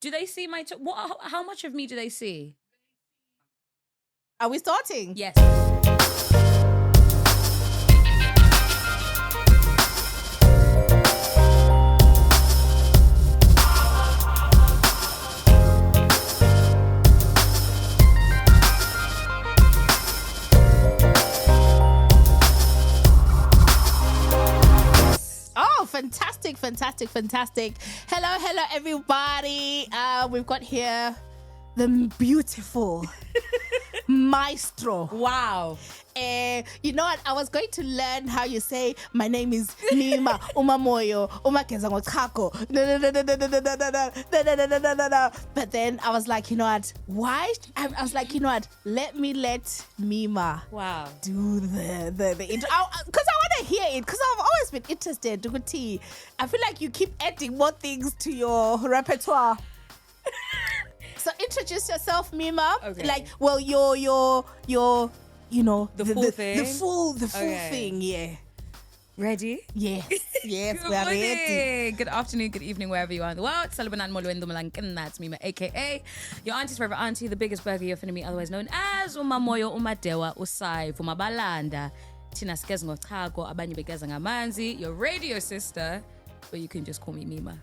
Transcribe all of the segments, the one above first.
Do they see my... how much of me do they see? Are we starting? Yes. Fantastic. Hello, everybody. We've got here the beautiful maestro. Wow. You know what? I was going to learn how you say my name is Mima, Umamoyo, Umakeza Ngotako. But then I was like, you know what? Why? I was like, you know what? Let Mima do the intro. Because I want to hear it. Because I've always been interested. I feel like you keep adding more things to your repertoire. So introduce yourself, Mima. Okay. Like, well, your you know, the full thing. The full thing, yeah. Ready? Yes, we're ready. Good afternoon, good evening, wherever you are in the world. That's Mima, aka your auntie's favorite auntie, the biggest burger you're finna meet, otherwise known as Umamoyo, Umadewa, Usai, Fumabalanda, Tina Skezmo Tago, Abanye Begeza Ngamanzi, your radio sister, but you can just call me Mima.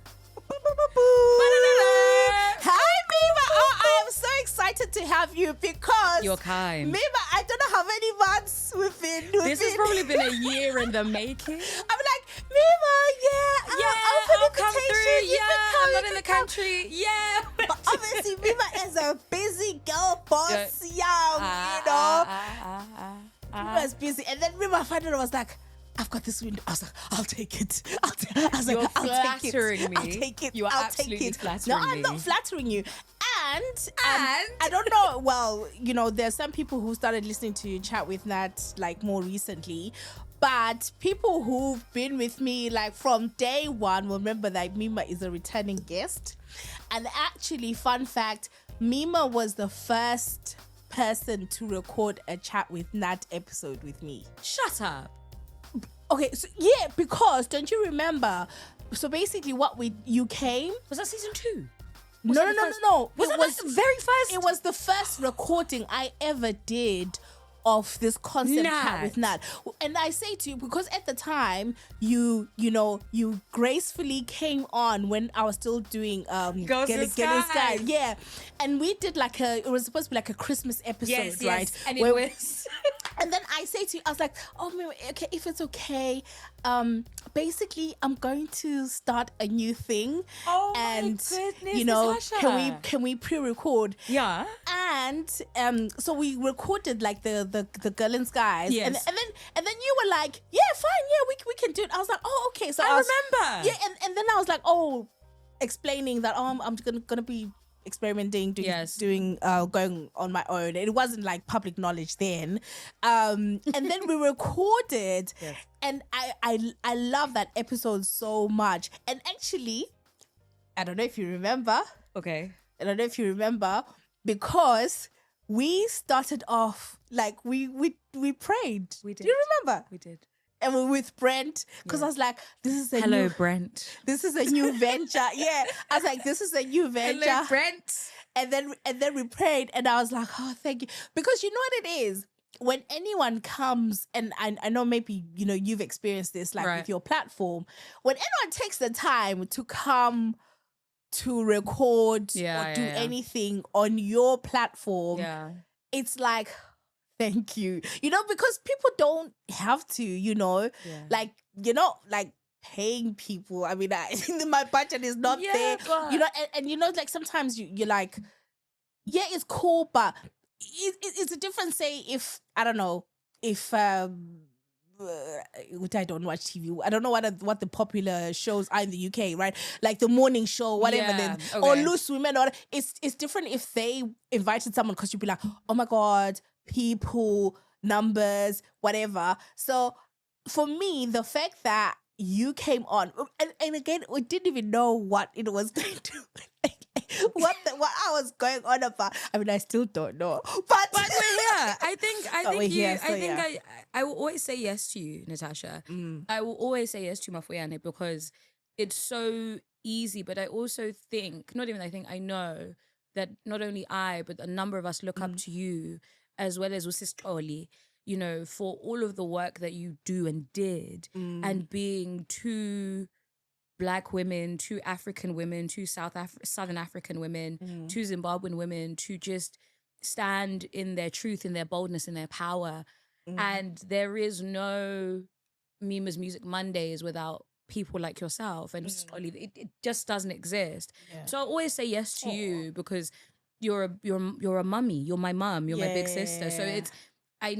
Hi, Mima. Oh, I'm so excited to have you because you're kind. Mima, I don't know how many months we've been. This has probably been a year in the making. I'm like, Mima, I'll come through. I'm not in the country. Yeah. But obviously, Mima is a busy girl boss. Mima is busy. And then Mima finally was like, I've got this window. I was like, I'll take it. I'll take it. You're flattering me. I'll take it. You are absolutely flattering me. No, I'm not flattering you. And I don't know. Well, you know, there's some people who started listening to Chat with Nat like more recently. But people who've been with me like from day one will remember that Mima is a returning guest. And actually, fun fact, Mima was the first person to record a Chat with Nat episode with me. Shut up. Okay, so yeah, because don't you remember? So basically, you came. Was that season 2? No. Was it the very first? It was the first recording I ever did of this concept Chat with Nat. And I say to you, because at the time you gracefully came on when I was still doing Getting Sky. Yeah. And we did it was supposed to be like a Christmas episode, right? And it was. And then I say to you, I was like, oh, okay, if it's okay, basically I'm going to start a new thing. Oh, and my goodness, Natasha. can we pre-record? Yeah. And so we recorded like the Girl in Skies. Yes. And then you were like, yeah, fine, yeah, we can do it. I was like, oh, okay. So I remember. Yeah, and then I was like, explaining that I'm gonna be experimenting, doing going on my own. It wasn't like public knowledge then. And then we recorded, and I love that episode so much. And actually, I don't know if you remember. Okay. I don't know if you remember, because we started off like we prayed. We did. Do you remember? We did. And we're with Brent, because I was like, this is a Hello, Brent. This is a new venture. Yeah. I was like, this is a new venture. Hello, Brent. And then we prayed, and I was like, oh, thank you. Because you know what it is? When anyone comes, and I know maybe, you've experienced this with your platform, when anyone takes the time to come to record or do anything on your platform, it's like, thank you. Because people don't have to, like paying people. I mean, my budget is not there. God. And sometimes you're like, yeah, it's cool, but it's a different, say, if, I don't know, if which I don't watch TV. I don't know what the popular shows are in the UK, right? Like the morning show, whatever, or Loose Women, or it's different if they invited someone, because you'd be like, oh my God, people, numbers, whatever. So for me, the fact that you came on, and again, we didn't even know what it was going to what I was going on about. I mean, I still don't know, but we're here. I will always say yes to you, Natasha. I will always say yes to Mafuyane, because it's so easy, but I also think, not even I think, I know that not only I, but a number of us look up to you, as well as Usistoli, you know, for all of the work that you do and did, and being two Black women, two African women, two Southern African women, two Zimbabwean women, to just stand in their truth, in their boldness, in their power. And there is no Mima's Music Mondays without people like yourself, and it just doesn't exist. So I always say yes to you because you're a mummy, you're my mum, you're my big sister. So it's I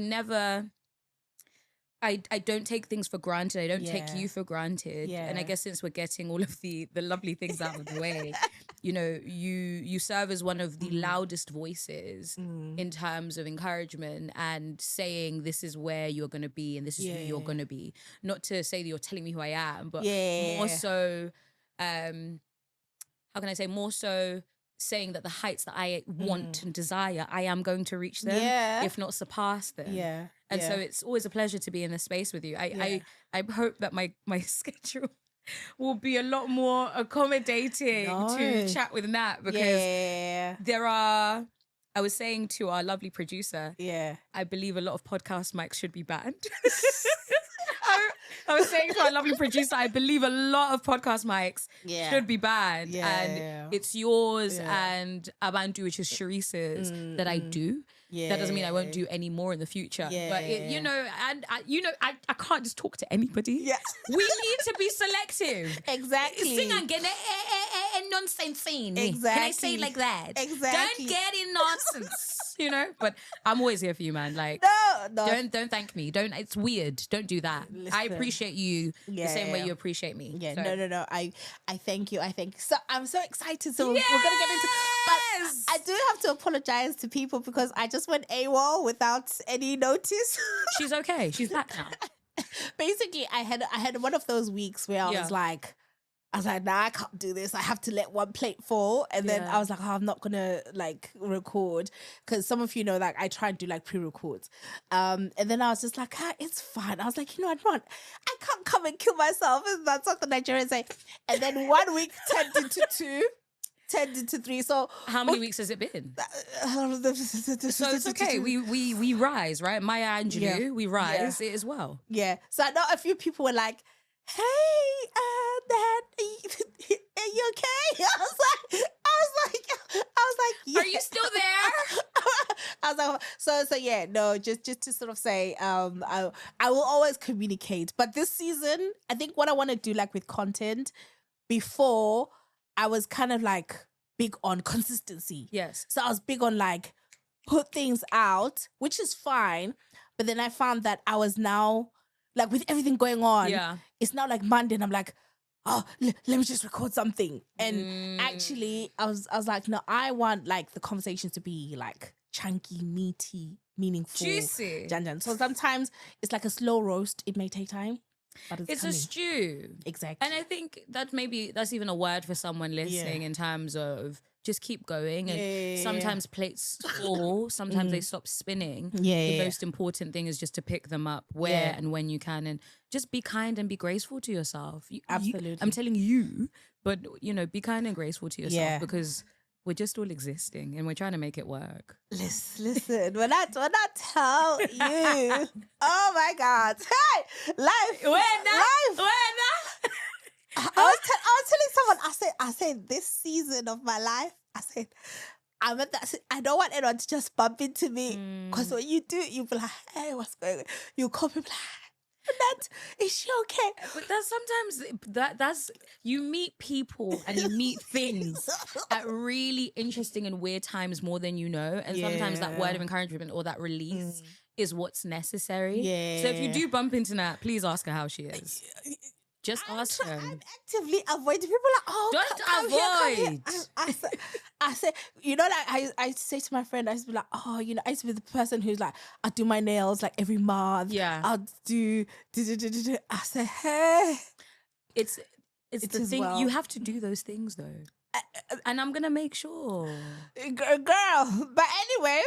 don't take things for granted. I don't take you for granted. And I guess since we're getting all of the lovely things out of the way, you know, you serve as one of the loudest voices in terms of encouragement and saying this is where you're going to be and this is who you're going to be. Not to say that you're telling me who I am, but more so, how can I say, more so saying that the heights that I want and desire, I am going to reach them, if not surpass them. And so it's always a pleasure to be in this space with you. I hope that my schedule will be a lot more accommodating to chat with Nat, because there are, I was saying to our lovely producer, I believe a lot of podcast mics should be banned. I was saying to our lovely producer, I believe a lot of podcast mics should be banned. And it's yours and Abantu, which is Sharice's, that I do. That doesn't mean I won't do any more in the future. But, you know, and I can't just talk to anybody. We need to be selective. Exactly. Sing and get nonsense scene. Exactly. Can I say it like that? Exactly. Don't get in nonsense, you know? But I'm always here for you, man. Like, no. Don't thank me. It's weird. Don't do that. Listen. I appreciate you the same way you appreciate me. So. No. I thank you. So I'm so excited. So we're gonna get into. But I do have to apologize to people because I just went AWOL without any notice. She's okay. She's back now. Basically, I had one of those weeks where I was like, nah, I can't do this. I have to let one plate fall. And then I was like, I'm not going to like record. Because some of you know that I try and do like pre-records. And then I was just like, it's fine. I was like, you know what? I can't come and kill myself. That's what the Nigerians say. And then 1 week turned into 2. Turned into 3. So how many weeks has it been? So it's okay. We rise, right? Maya and you, we rise it as well. So I know a few people were like, hey, Dad, are you okay? I was like, are you still there? I was like, so just to sort of say, I will always communicate. But this season, I think what I want to do, like with content, before I was kind of like big on consistency. Yes. So I was big on like put things out, which is fine. But then I found that I was now like with everything going on, it's now like Monday and I'm like, oh, let me just record something. And actually I was like, no, I want like the conversations to be like chunky, meaty, meaningful. Juicy. Jan. So sometimes it's like a slow roast. It may take time. But it's a stew. Exactly. And I think that that's even a word for someone listening in terms of just keep going. And sometimes plates fall, sometimes they stop spinning. The most important thing is just to pick them up where and when you can, and just be kind and be graceful to yourself. Absolutely. I'm telling you, but you know, be kind and graceful to yourself because we're just all existing and we're trying to make it work. Listen, when I tell you, oh my God, hey, life. I was telling someone, I said, this season of my life, I said, I don't want anyone to just bump into me, because when you do, you'll be like, hey, what's going on? You'll call me like, is she okay? But that's sometimes that's you meet people and you meet things at really interesting and weird times more than you know, and sometimes that word of encouragement or that release is what's necessary. So if you do bump into Nat, please ask her how she is. Just ask her. I'm actively avoiding people like, oh, don't avoid. I say, you know, like I say to my friend, I used to be like, oh, you know, I used to be the person who's like, I do my nails like every month. I'll do. I say, hey. It's the thing. Well. You have to do those things though. And I'm gonna make sure, girl. But anyway,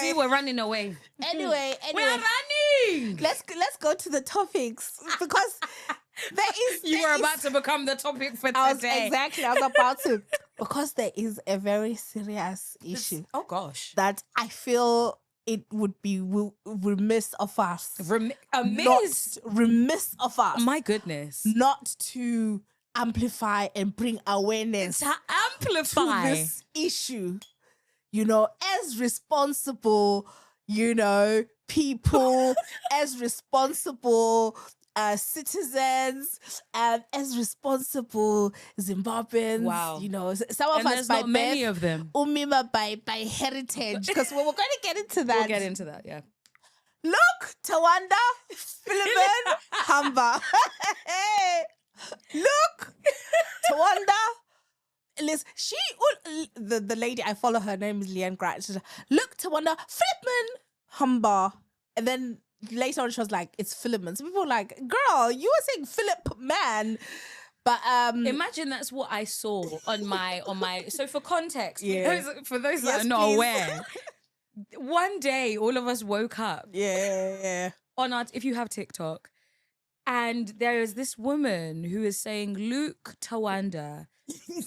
see, we're running away. Anyway, we're running. Let's go to the topics because You were about to become the topic for today. I was about to, because there is a very serious issue. Oh gosh. That I feel it would be remiss of us. Remiss of us. My goodness. Not to amplify and bring awareness to amplify to this issue. You know, as responsible, people, as responsible citizens, as responsible Zimbabweans. Wow. Some of us there's by not many of them. Mima by heritage, because we're going to get into that. We'll get into that, yeah. Luke Tawanda Philemon Humba. Luke Tawanda. Listen, the lady I follow, her name is Emma Grede. She's like, Luke Tawanda Philemon Humba, and then later on she was like, it's Philemon. So people were like, girl, you were saying Philip man. But imagine that's what I saw on my so for context, yeah. for those that are not aware, one day all of us woke up. Yeah. If you have TikTok, and there is this woman who is saying Luke Tawanda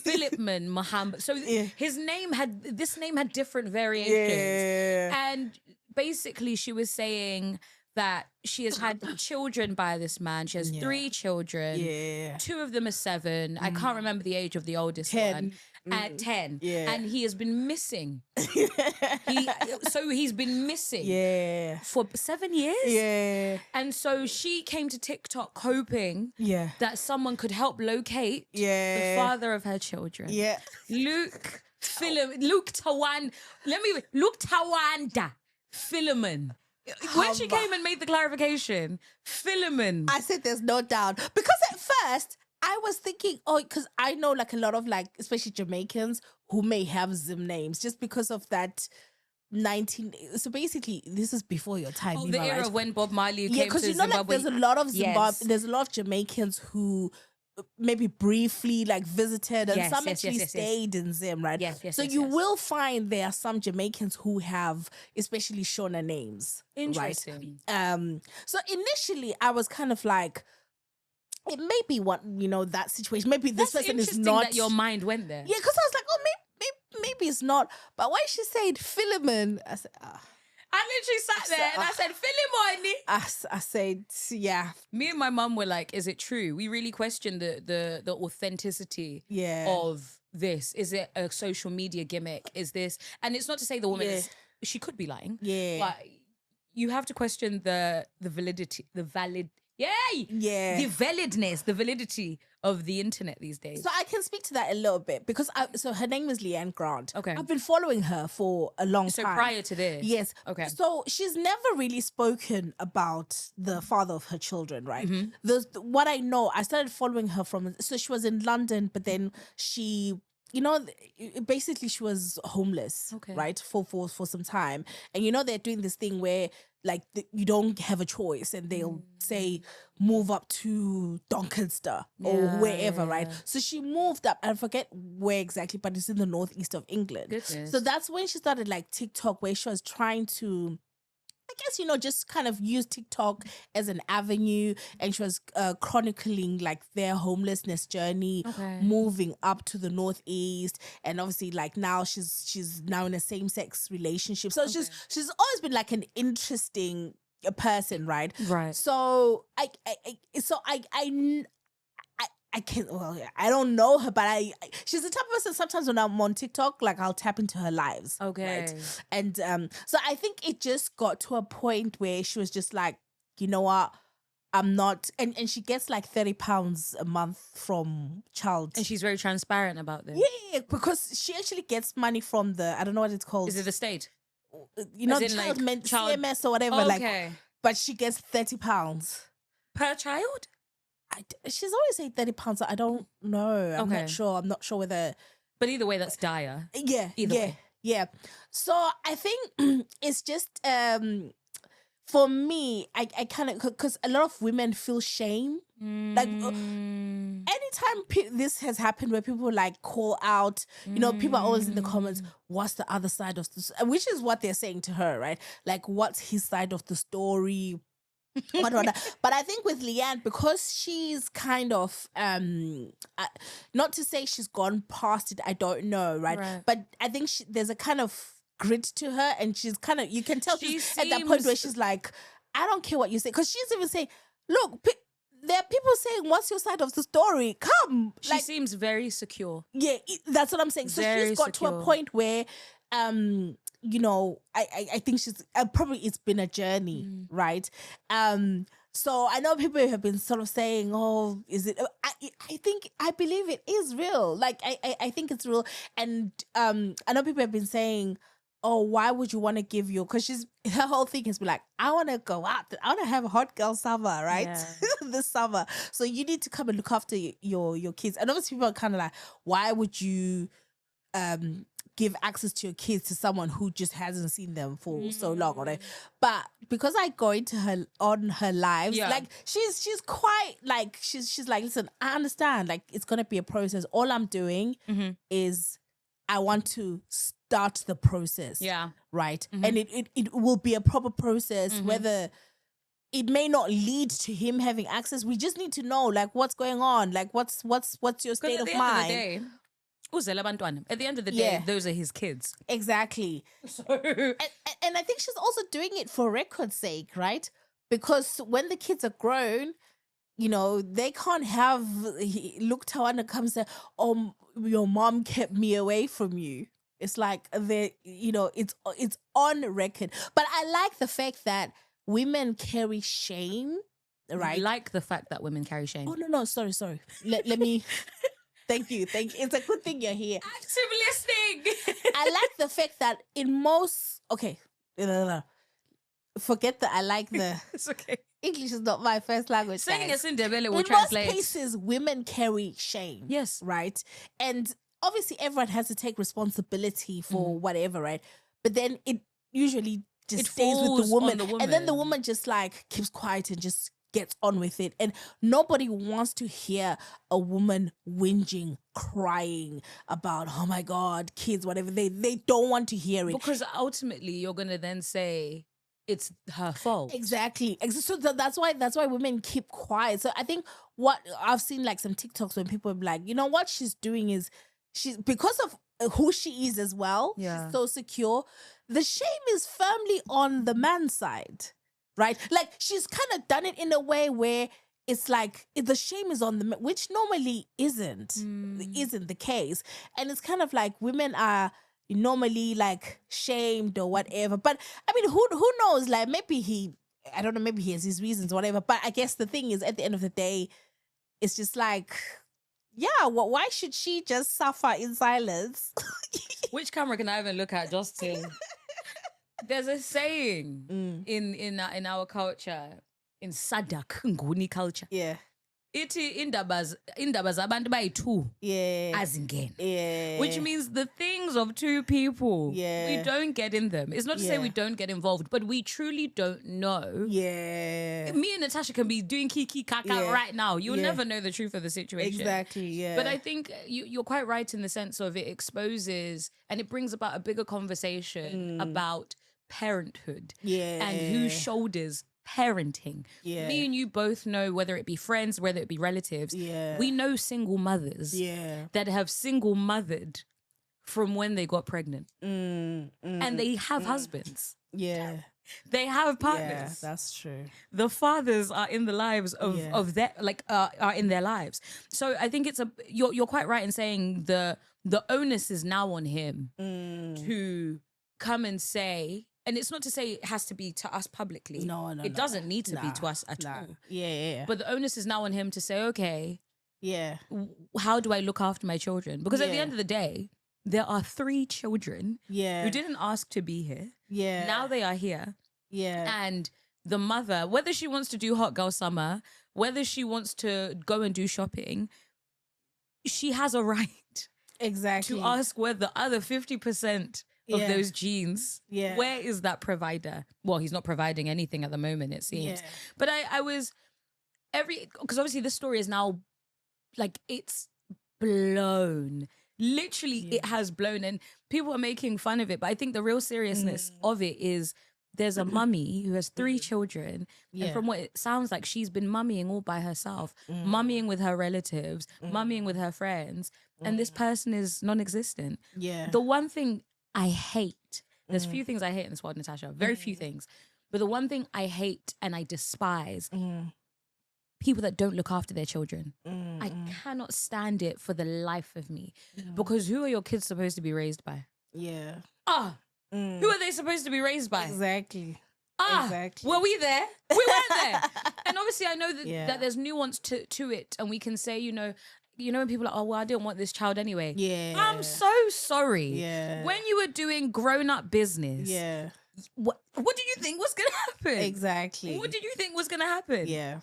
Philemon Humba. So this name had different variations. Yeah. And basically she was saying that she has had children by this man. She has 3 children. Yeah. 2 of them are 7. I can't remember the age of the oldest one. At 10. Yeah. And he has been missing. He's been missing for 7 years. Yeah. And so she came to TikTok hoping that someone could help locate the father of her children. Yeah. Luke Tawanda Philemon. When she came and made the clarification, Philemon. I said there's no doubt. Because at first I was thinking, because I know like a lot of like, especially Jamaicans who may have Zim names just because of that 19. So basically, this is before your time. The era when Bob Marley came to Zimbabwe. Because like there's a lot of there's a lot of Jamaicans who maybe briefly like visited and some actually stayed in Zim, right? So you will find there are some Jamaicans who have especially Shona names. Interesting. Right? So initially I was kind of like, it may be that situation. Maybe this person is not. That your mind went there. Yeah, because I was like, maybe it's not. But when she said Philemon, I said, I literally sat there and I said, Philemon. I said, yeah. Me and my mum were like, is it true? We really questioned the authenticity of this. Is it a social media gimmick? Is this? And it's not to say the woman she could be lying. Yeah. But you have to question the validity, the validity of the internet these days. So I can speak to that a little bit because so her name is Emma Grede. Okay. I've been following her for a long time. So prior to this? Yes. Okay. So she's never really spoken about the father of her children, right? What I know, I started following her so she was in London, but then she... basically she was homeless, right, for some time. And they're doing this thing where like you don't have a choice and they'll say move up to Doncaster or wherever, right? So she moved up, I forget where exactly, but it's in the northeast of England. Goodness. So that's when she started like TikTok, where she was trying to, I guess, just kind of use TikTok as an avenue, and she was chronicling like their homelessness journey, moving up to the northeast, and obviously like now she's now in a same-sex relationship. So she's always been like an interesting person, right? Right. So I can't. Well, I don't know her, but she's the type of person. Sometimes when I'm on TikTok, like I'll tap into her lives. Okay. Right? And so I think it just got to a point where she was just like, you know what, I'm not. And she gets like £30 a month from child. And she's very transparent about this. Yeah, because she actually gets money from I don't know what it's called. Is it the state? Child CMS or whatever. Okay. Like, but she gets £30 per child. She's always saying £30. I don't know. I'm not sure. I'm not sure whether. But either way, that's dire. Yeah. Either way. Yeah. So I think it's just for me. I kind of, because a lot of women feel shame. Like anytime this has happened, where people like call out, people are always in the comments, what's the other side of this? Which is what they're saying to her, right? Like, what's his side of the story? But I think with Leanne, because she's kind of not to say she's gone past it, I don't know, right? But I think there's a kind of grit to her, and she's kind of, you can tell she's at that point where she's like, I don't care what you say, because she's even saying, look, there are people saying, what's your side of the story? Come. She seems very secure. Yeah, that's what I'm saying. So she's got to a point where you know, I think she's probably, it's been a journey, right? So I know people have been sort of saying, oh, is it? I believe it is real. Like I think it's real. And I know people have been saying, oh, why would you want to give your, because her whole thing has been like, I want to go out, I want to have a hot girl summer, right? Yeah. This summer. So you need to come and look after your kids. And obviously people are kind of like, why would you give access to your kids to someone who just hasn't seen them for so long, right? But because I go into her on her lives, like she's quite like, she's like, listen, I understand, like it's gonna be a process. All I'm doing is I want to start the process. Yeah. Right. And it will be a proper process, whether it may not lead to him having access. We just need to know, like, what's going on, like what's your state of mind. At the end of the day, those are his kids. Exactly. So and I think she's also doing it for record's sake, right? Because when the kids are grown, you know, they can't have Luke Tawanda comes and, oh, your mom kept me away from you. It's like you know, it's on record. But I like the fact that women carry shame, right? You like the fact that women carry shame. Oh no, sorry. Let me. Thank you. It's a good thing you're here. Active listening. I like the fact that in most, forget that I like the. It's okay. English is not my first language. Saying it's in Ndebele will translate. In most cases, women carry shame. Yes. Right? And obviously everyone has to take responsibility for whatever, right? But then it usually just stays with the woman. And then the woman just like keeps quiet and just gets on with it. And nobody wants to hear a woman whinging, crying about, oh my God, kids, whatever. They don't want to hear it. Because ultimately you're going to then say it's her fault. Exactly. So that's why women keep quiet. So I think what I've seen, like some TikToks when people are like, you know, what she's doing is she's, because of who she is as well, she's so secure, the shame is firmly on the man's side. Right? Like she's kind of done it in a way where it's like the shame is on the, which normally isn't the case. And it's kind of like women are normally like shamed or whatever. But I mean, who knows? Like maybe I don't know, maybe he has his reasons or whatever. But I guess the thing is, at the end of the day, it's just like, yeah, why should she just suffer in silence? Which camera can I even look at just to... There's a saying in our culture, in Sadak Nguni culture. Yeah. Ithi indaba zabantu bayi-2 azingene. Yeah. Which means the things of two people, we don't get in them. It's not to say we don't get involved, but we truly don't know. Yeah. Me and Natasha can be doing kiki kaka right now. You'll never know the truth of the situation. Exactly, yeah. But I think you're quite right in the sense of it exposes and it brings about a bigger conversation about parenthood and who shoulders parenting. Me and you both know, whether it be friends, whether it be relatives, we know single mothers that have single mothered from when they got pregnant and they have husbands. They have partners. That's true. The fathers are in the lives of their, like, are in their lives. So I think it's you're quite right in saying the onus is now on him to come and say. And it's not to say it has to be to us publicly. No. It doesn't need to be to us at all. Yeah. But the onus is now on him to say, okay, how do I look after my children? Because at the end of the day, there are 3 children who didn't ask to be here. Yeah. Now they are here. Yeah. And the mother, whether she wants to do hot girl summer, whether she wants to go and do shopping, she has a right to ask where the other 50% of those genes, where is that provider? Well, he's not providing anything at the moment, it seems. But I was because obviously this story is now like, it's blown. Literally, it has blown, and people are making fun of it. But I think the real seriousness of it is there's a mummy who has 3 children, and from what it sounds like, she's been mummying all by herself, mummying with her relatives, mummying with her friends, and this person is non-existent. Yeah. The one thing I hate, there's few things I hate in this world, Natasha, very few things, but the one thing I hate and I despise, people that don't look after their children. I cannot stand it for the life of me, because who are your kids supposed to be raised by? Yeah. Who are they supposed to be raised by? Exactly. Exactly. Were we there? We weren't there. And obviously I know that there's nuance to it, and we can say, you know, when people are like, oh, well, I didn't want this child anyway. Yeah. I'm so sorry. Yeah. When you were doing grown-up business, what did you think was gonna happen? Exactly. What did you think was gonna happen? Yeah.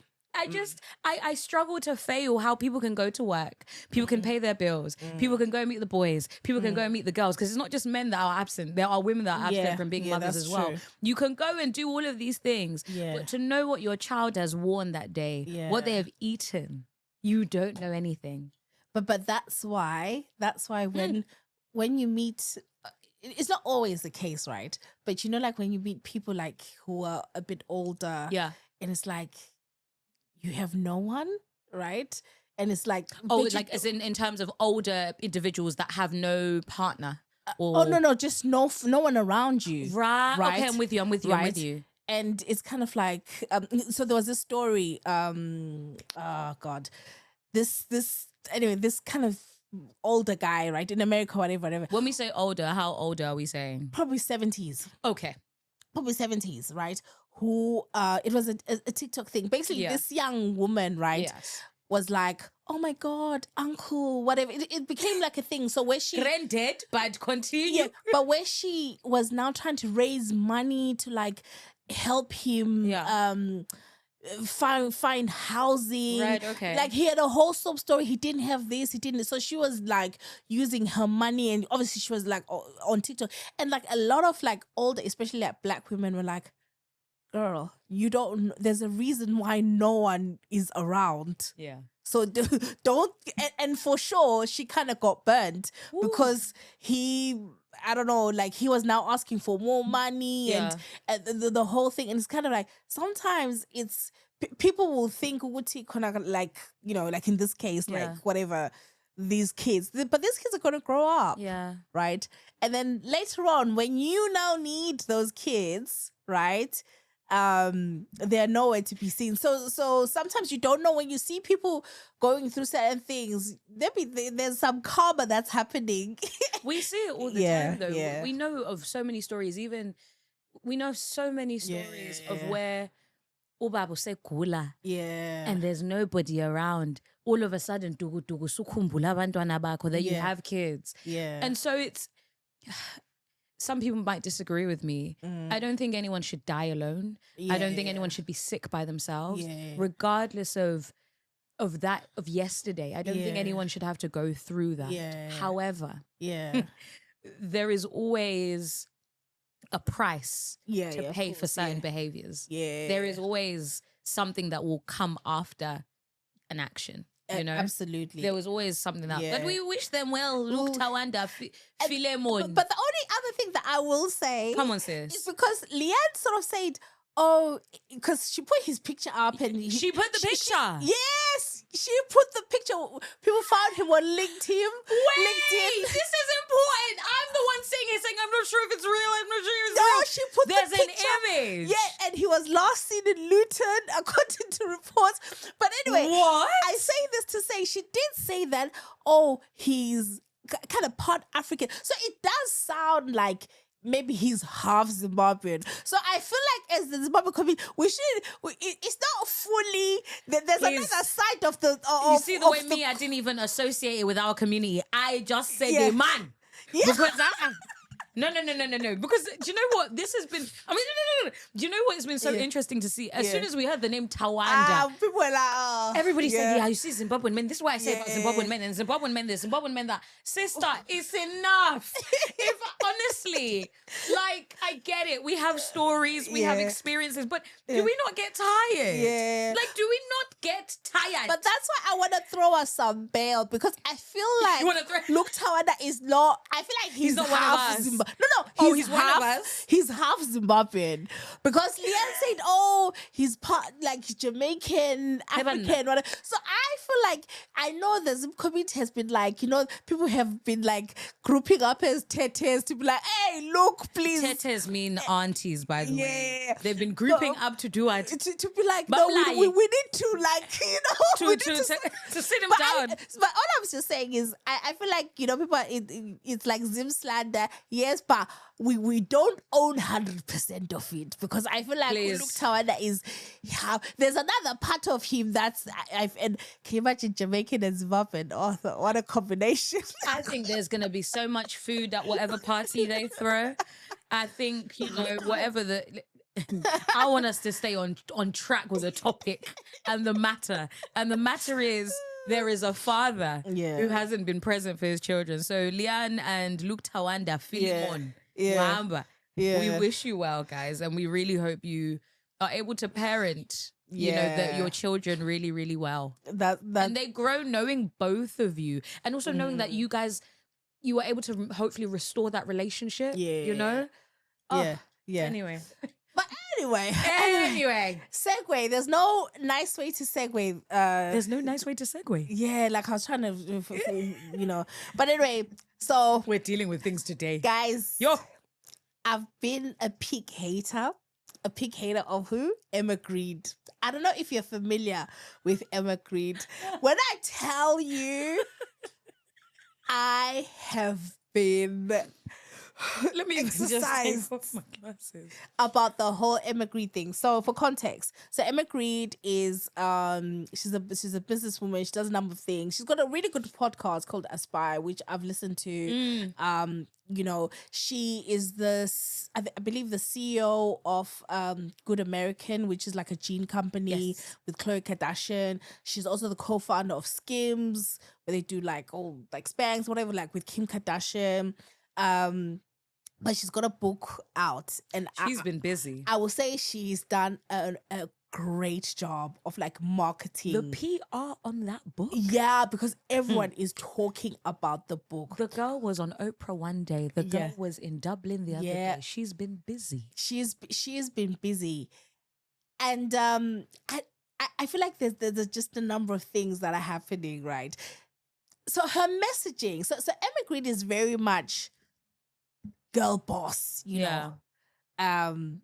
I struggle to fail how people can go to work, people can pay their bills, people can go meet the boys, people can go meet the girls, because it's not just men that are absent, there are women that are absent from being mothers as well. True. You can go and do all of these things, but to know what your child has worn that day, what they have eaten, you don't know anything. But that's why when you meet, it's not always the case, right? But you know, like when you meet people like who are a bit older, and it's like, you have no one, right? And it's like, like as in terms of older individuals that have no partner. No, just no one around you. Right. Okay, I'm with you. I'm with you. And it's kind of like, so there was this story. This kind of older guy, right, in America, whatever. When we say older, how old are we saying? Probably 70s. Okay. Probably 70s, right? Who it was a TikTok thing. Basically, this young woman, right, was like, oh my God, uncle, whatever. It became like a thing. So where she granted, but continue. Yeah, but where she was now trying to raise money to like help him find housing. Right, okay. Like he had a whole sob story. He didn't have this, he didn't. So she was like using her money, and obviously she was like on TikTok. And like a lot of like older, especially like Black women were like, girl, you don't, there's a reason why no one is around. Yeah. So don't, and for sure, she kind of got burnt because he, I don't know, like he was now asking for more money and the whole thing. And it's kind of like, sometimes it's, people will think, like, you know, like in this case, like whatever, these kids, but these kids are going to grow up. Yeah. Right. And then later on, when you now need those kids, right, they're nowhere to be seen. So sometimes you don't know, when you see people going through certain things, there's some karma that's happening. We see it all the time though. Yeah. We know of so many stories, of where ubaba sekugula and there's nobody around. All of a sudden, sukhumbula abantwana bakho that you have kids. Yeah. And so it's, some people might disagree with me. I don't think anyone should die alone. I don't think anyone should be sick by themselves, regardless of yesterday. I don't think anyone should have to go through that. However, there is always a price to pay for certain behaviors. There is always something that will come after an action. You know, absolutely. There was always something that, but we wish them well. Luke Tawanda Philemon. But the only other thing that I will say, come on, sis, is because Leanne sort of said, "Oh," because she put his picture up and she put the picture. Yes, she put the picture. People found him on LinkedIn. Wait, this is important. I'm the one saying I'm not sure if it's real. I'm not sure if it's real. She put There's the picture. An image. Yeah, and he was last seen in Luton, according to reports. But anyway, what? I say this to say she did say that, oh, he's kind of part African. So it does sound like maybe he's half Zimbabwean. So I feel like as the Zimbabwean community, it's not fully, there's another side of the... you see the way I didn't even associate it with our community. I just said a man. Yeah. Because No. Because do you know what? This has been, no. Do you know what has been so interesting to see? As soon as we heard the name Tawanda, people were like, everybody said, you see Zimbabwean men. This is why I say about Zimbabwean men, and Zimbabwean men this, Zimbabwean men that. Sister, it's enough. If honestly, like, I get it. We have stories, we have experiences, but do we not get tired? Yeah. Like, do we not get tired? But that's why I want to throw us some bail, because I feel like you Luke Tawanda is not, I feel like he's not half one of us. Zimbabwe. No, he's one of us. He's half Zimbabwean because Leanne said, "Oh, he's part like Jamaican, African, whatever." So I feel like I know the Zim community has been like, people have been like grouping up as tetes to be like, "Hey, look, please." Tetes mean aunties, by the way. Yeah. They've been grouping up to do what? To be like, But no, like- we need to like, we need To sit him but down. but all I'm just saying is, I feel like people, it's like Zim slander, yes, but we don't own 100% of it because I feel like Please. Luke Tawanda there's another part of him that's and can you imagine Jamaican and Zimbabwean? Oh, what a combination! I think there's going to be so much food at whatever party they throw. I think, whatever I want us to stay on track with the topic and the matter. And the matter is, there is a father who hasn't been present for his children. So Leanne and Luke Tawanda Philemon Humba, we wish you well, guys. And we really hope you are able to parent your children really, really well. And they grow knowing both of you. And also knowing that you guys, you were able to hopefully restore that relationship. Anyway. But anyway. Segue. There's no nice way to segue. There's no nice way to segue. Yeah, like I was trying to, But anyway, so we're dealing with things today. Guys, I've been a pig hater. A pig hater of who? Emma Grede. I don't know if you're familiar with Emma Grede. When I tell you, I have been let me just take exercised off my glasses about the whole Emma Grede thing. So for context, Emma Grede is she's a businesswoman. She does a number of things. She's got a really good podcast called Aspire, which I've listened to. She is I believe the CEO of Good American, which is like a gene company with Khloe Kardashian. She's also the co-founder of Skims, where they do like all like Spanx, whatever, like with Kim Kardashian. But she's got a book out, and she's been busy. I will say she's done a great job of like marketing the PR on that book. Yeah, because everyone is talking about the book. The girl was on Oprah one day. The girl was in Dublin the other day. She's been busy. She has been busy, and I feel like there's just a number of things that are happening, right? So her messaging, so Emma Grede is very much girl boss, you know. And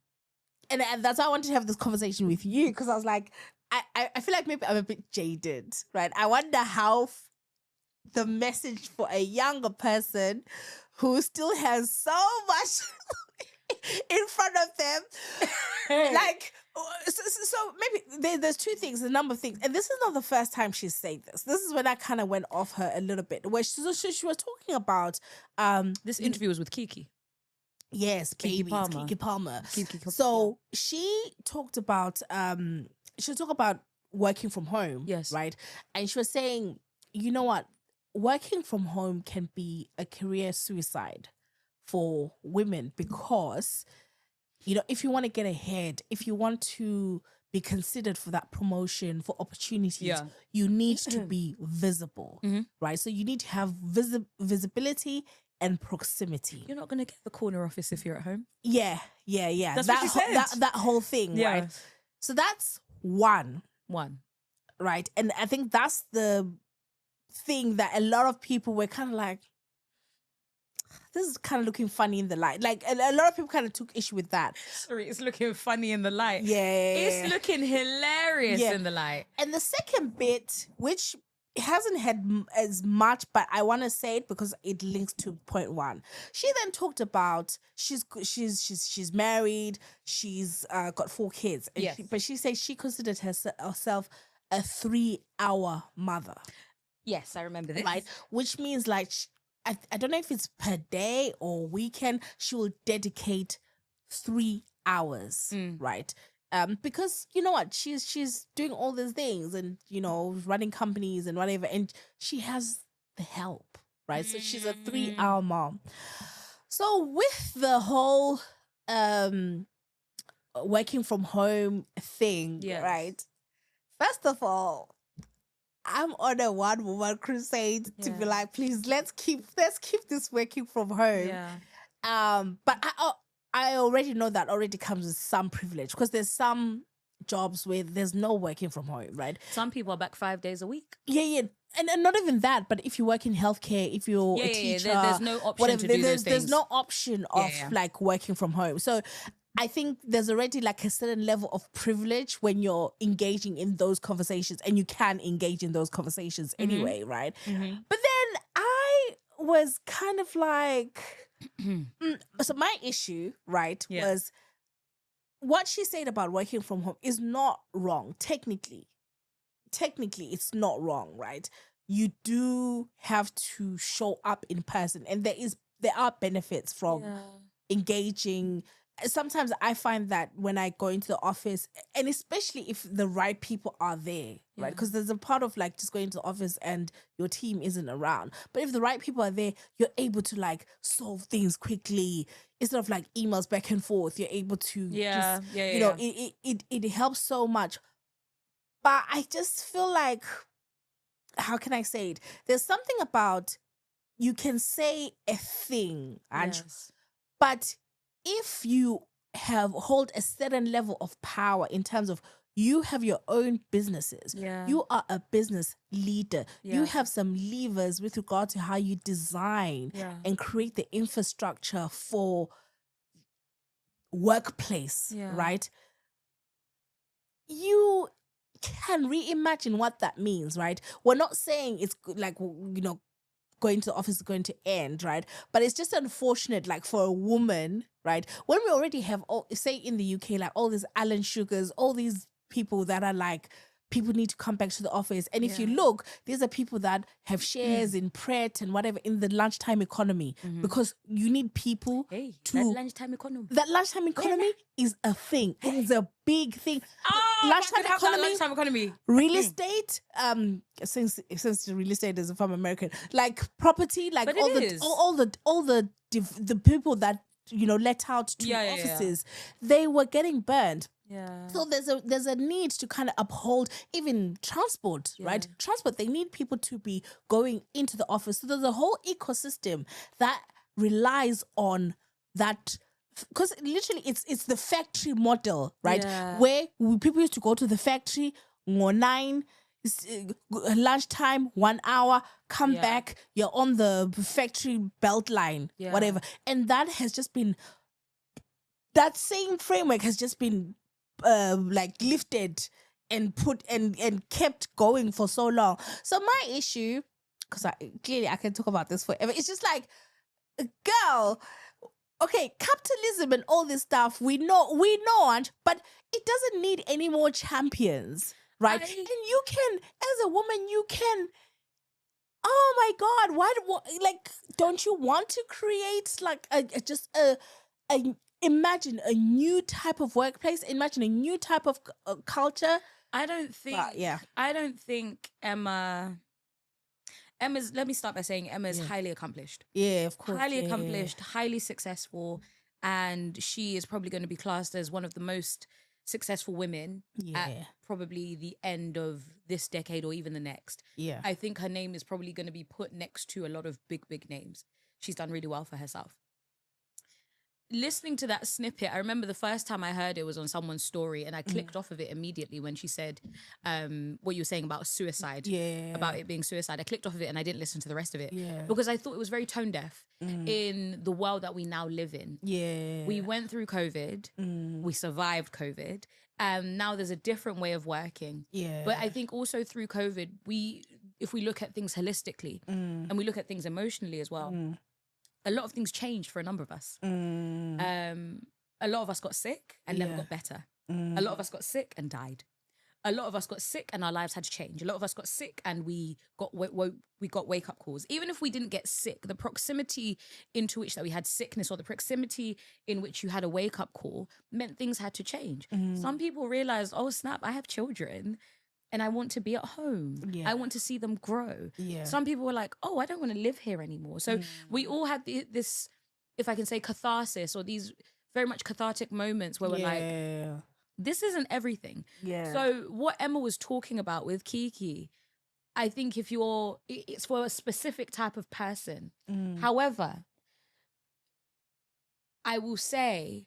that's why I wanted to have this conversation with you, because I was like, I feel like maybe I'm a bit jaded, right? I wonder how the message for a younger person who still has so much in front of them, like, so maybe there's two things, a number of things, and this is not the first time she's said this. This is when I kind of went off her a little bit, where she was talking about this interview was with Kiki. Yes, Kiki Palmer. So she talked about working from home. Yes. Right. And she was saying, you know what? Working from home can be a career suicide for women, because, you know, if you want to get ahead, if you want to be considered for that promotion, for opportunities, you need to be visible. Right. So you need to have visibility and proximity. You're not going to get the corner office if you're at home. Yeah. That's what she said. That whole thing, right? So that's one. Right? And I think that's the thing that a lot of people were kind of like, this is kind of looking funny in the light. Like, a lot of people kind of took issue with that. Sorry, it's looking funny in the light. Yeah. It's looking hilarious in the light. And the second bit, which hasn't had as much, but I want to say it because it links to point one. She then talked about she's married, she's got 4 kids, and but she says she considered herself a 3-hour mother. Yes, I remember this. Right, which means like I don't know if it's per day or weekend, she will dedicate 3 hours, right? Because you know what, she's doing all these things and, you know, running companies and whatever, and she has the help, right? So she's a 3-hour mom. So with the whole working from home thing, right? First of all, I'm on a one-woman crusade to be like, please, let's keep this working from home. But I already know that already comes with some privilege, because there's some jobs where there's no working from home, right? Some people are back 5 days a week. Yeah. And not even that, but if you work in healthcare, if you're a teacher, there's no option whatever, to do those things. There's no option of like working from home. So I think there's already like a certain level of privilege when you're engaging in those conversations, and you can engage in those conversations anyway, right? But then I was kind of like, so my issue, right, was what she said about working from home is not wrong, technically. Technically, it's not wrong, right? You do have to show up in person, and there are benefits from engaging. Sometimes I find that when I go into the office, and especially if the right people are there, right? Because there's a part of like just going to the office and your team isn't around. But if the right people are there, you're able to like solve things quickly instead of like emails back and forth. You're able to it helps so much. But I just feel like, how can I say it? There's something about, you can say a thing, but if you hold a certain level of power in terms of you have your own businesses, you are a business leader, you have some levers with regard to how you design and create the infrastructure for workplace, right? You can reimagine what that means, right? We're not saying it's like, going to the office is going to end, right? But it's just unfortunate, like for a woman, right? When we already have, say in the UK, like all these Alan Sugars, all these people that are like, people need to come back to the office. And if you look, these are people that have shares in Pret and whatever in the lunchtime economy, because you need people that lunchtime economy. That lunchtime economy is a thing. It is a big thing. Lunchtime economy. Real estate, since the real estate is from American, like property, like but all the people that let out to offices, they were getting burned. So there's a need to kind of uphold even transport, right? Transport, they need people to be going into the office. So there's a whole ecosystem that relies on that, because literally it's the factory model, right? Where people used to go to the factory, 9 lunchtime, 1 hour, come back, you're on the factory belt line, whatever. And that has just been, that same framework has just been like lifted and put and kept going for so long. So my issue, because clearly I can talk about this forever, it's just like, girl, okay, capitalism and all this stuff, we know, but it doesn't need any more champions, right? And you can, as a woman, you can, oh my God, what like, don't you want to create like imagine a new type of workplace, imagine a new type of culture? I don't think Emma's, let me start by saying Emma's highly accomplished. Yeah, of course. Highly accomplished, highly successful, and she is probably going to be classed as one of the most successful women at probably the end of this decade or even the next. I think her name is probably going to be put next to a lot of big names. She's done really well for herself. Listening to that snippet, I remember the first time I heard it was on someone's story, and I clicked off of it immediately when she said what you were saying about suicide, about it being suicide. I clicked off of it and I didn't listen to the rest of it because I thought it was very tone deaf in the world that we now live in. We went through COVID, we survived COVID, and now there's a different way of working. But I think also through COVID, if we look at things holistically and we look at things emotionally as well, a lot of things changed for a number of us. A lot of us got sick and never got better. A lot of us got sick and died. A lot of us got sick and our lives had to change. A lot of us got sick and we got wake-up calls. Even if we didn't get sick, the proximity into which that we had sickness, or the proximity in which you had a wake-up call, meant things had to change. Some people realized, oh snap, I have children and I want to be at home. I want to see them grow. Some people were like, oh, I don't want to live here anymore. So we all had this, if I can say, catharsis, or these very much cathartic moments where we're like, this isn't everything. So what Emma was talking about with Kiki, I think it's for a specific type of person. However, I will say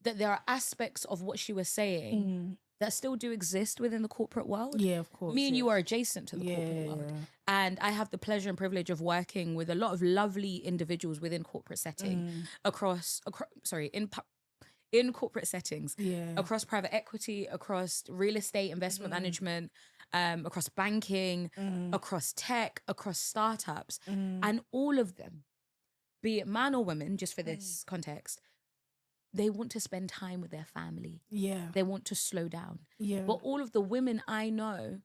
that there are aspects of what she was saying that still do exist within the corporate world. Yeah, of course. Me and you are adjacent to the corporate world. And I have the pleasure and privilege of working with a lot of lovely individuals within corporate setting in corporate settings, across private equity, across real estate investment management, across banking, across tech, across startups. And all of them, be it man or women, just for this context, they want to spend time with their family. Yeah. They want to slow down. Yeah. But all of the women I know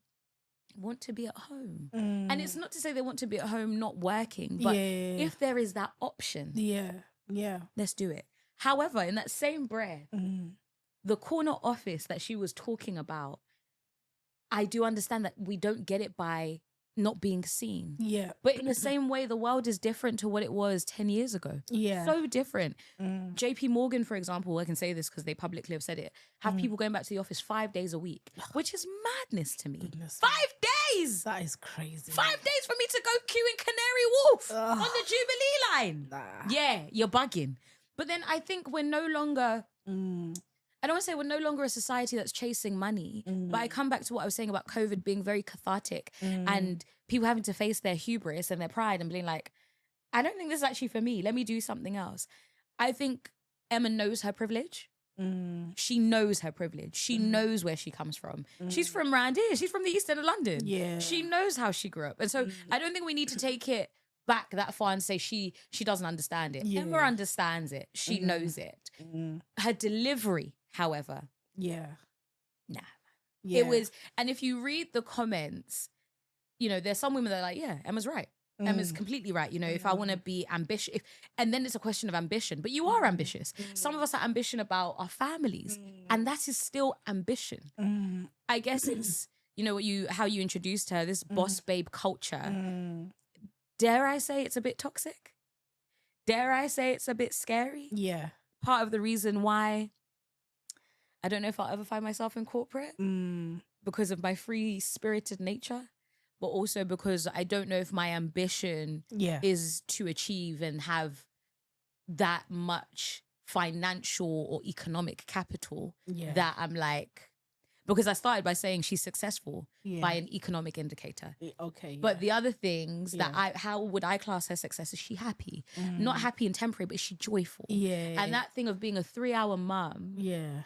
want to be at home. And it's not to say they want to be at home not working, but if there is that option, let's do it. However, in that same breath, the corner office that she was talking about, I do understand that we don't get it by not being seen. Yeah. But in the same way, the world is different to what it was 10 years ago. Yeah. So different. JP Morgan, for example, I can say this because they publicly have said it, have people going back to the office 5 days a week, which is madness to me. Goodness 5 days! That is crazy. 5 days for me to go queue in Canary Wharf on the Jubilee line. Yeah, you're bugging. But then I think we're no longer... I don't want to say we're no longer a society that's chasing money, but I come back to what I was saying about COVID being very cathartic and people having to face their hubris and their pride and being like, I don't think this is actually for me. Let me do something else. I think Emma knows her privilege. She knows her privilege. She knows where she comes from. She's from around here. She's from the East End of London. Yeah. She knows how she grew up. And so I don't think we need to take it back that far and say she doesn't understand it. Emma understands it. She knows it. Her delivery, however, nah. Yeah. It was, and if you read the comments, you know, there's some women that are like, yeah, Emma's right. Emma's completely right. You know, if I want to be ambitious, and then it's a question of ambition, but you are ambitious. Some of us are ambition about our families, and that is still ambition. I guess it's, you know, how you introduced her, this boss babe culture. Dare I say it's a bit toxic? Dare I say it's a bit scary? Yeah. Part of the reason why I don't know if I'll ever find myself in corporate because of my free-spirited nature, but also because I don't know if my ambition is to achieve and have that much financial or economic capital that I'm like, because I started by saying she's successful by an economic indicator. Okay. But the other things that how would I class her success? Is she happy? Not happy and temporary, but is she joyful? Yeah. And that thing of being a 3-hour mum. Yeah.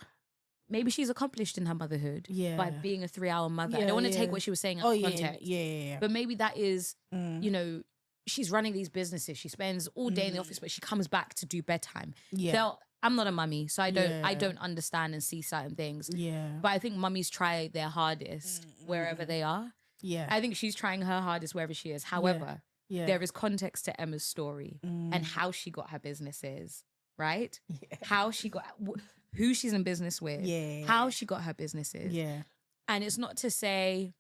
Maybe she's accomplished in her motherhood by being a 3-hour mother. I don't want to take what she was saying out of context. Yeah. But maybe that is, you know, she's running these businesses. She spends all day in the office, but she comes back to do bedtime. Yeah. I'm not a mummy, so I don't understand and see certain things. Yeah. But I think mummies try their hardest wherever they are. Yeah. I think she's trying her hardest wherever she is. However, there is context to Emma's story and how she got her businesses, right? Yeah. How she got, who she's in business with, how she got her businesses. Yeah. And it's not to say,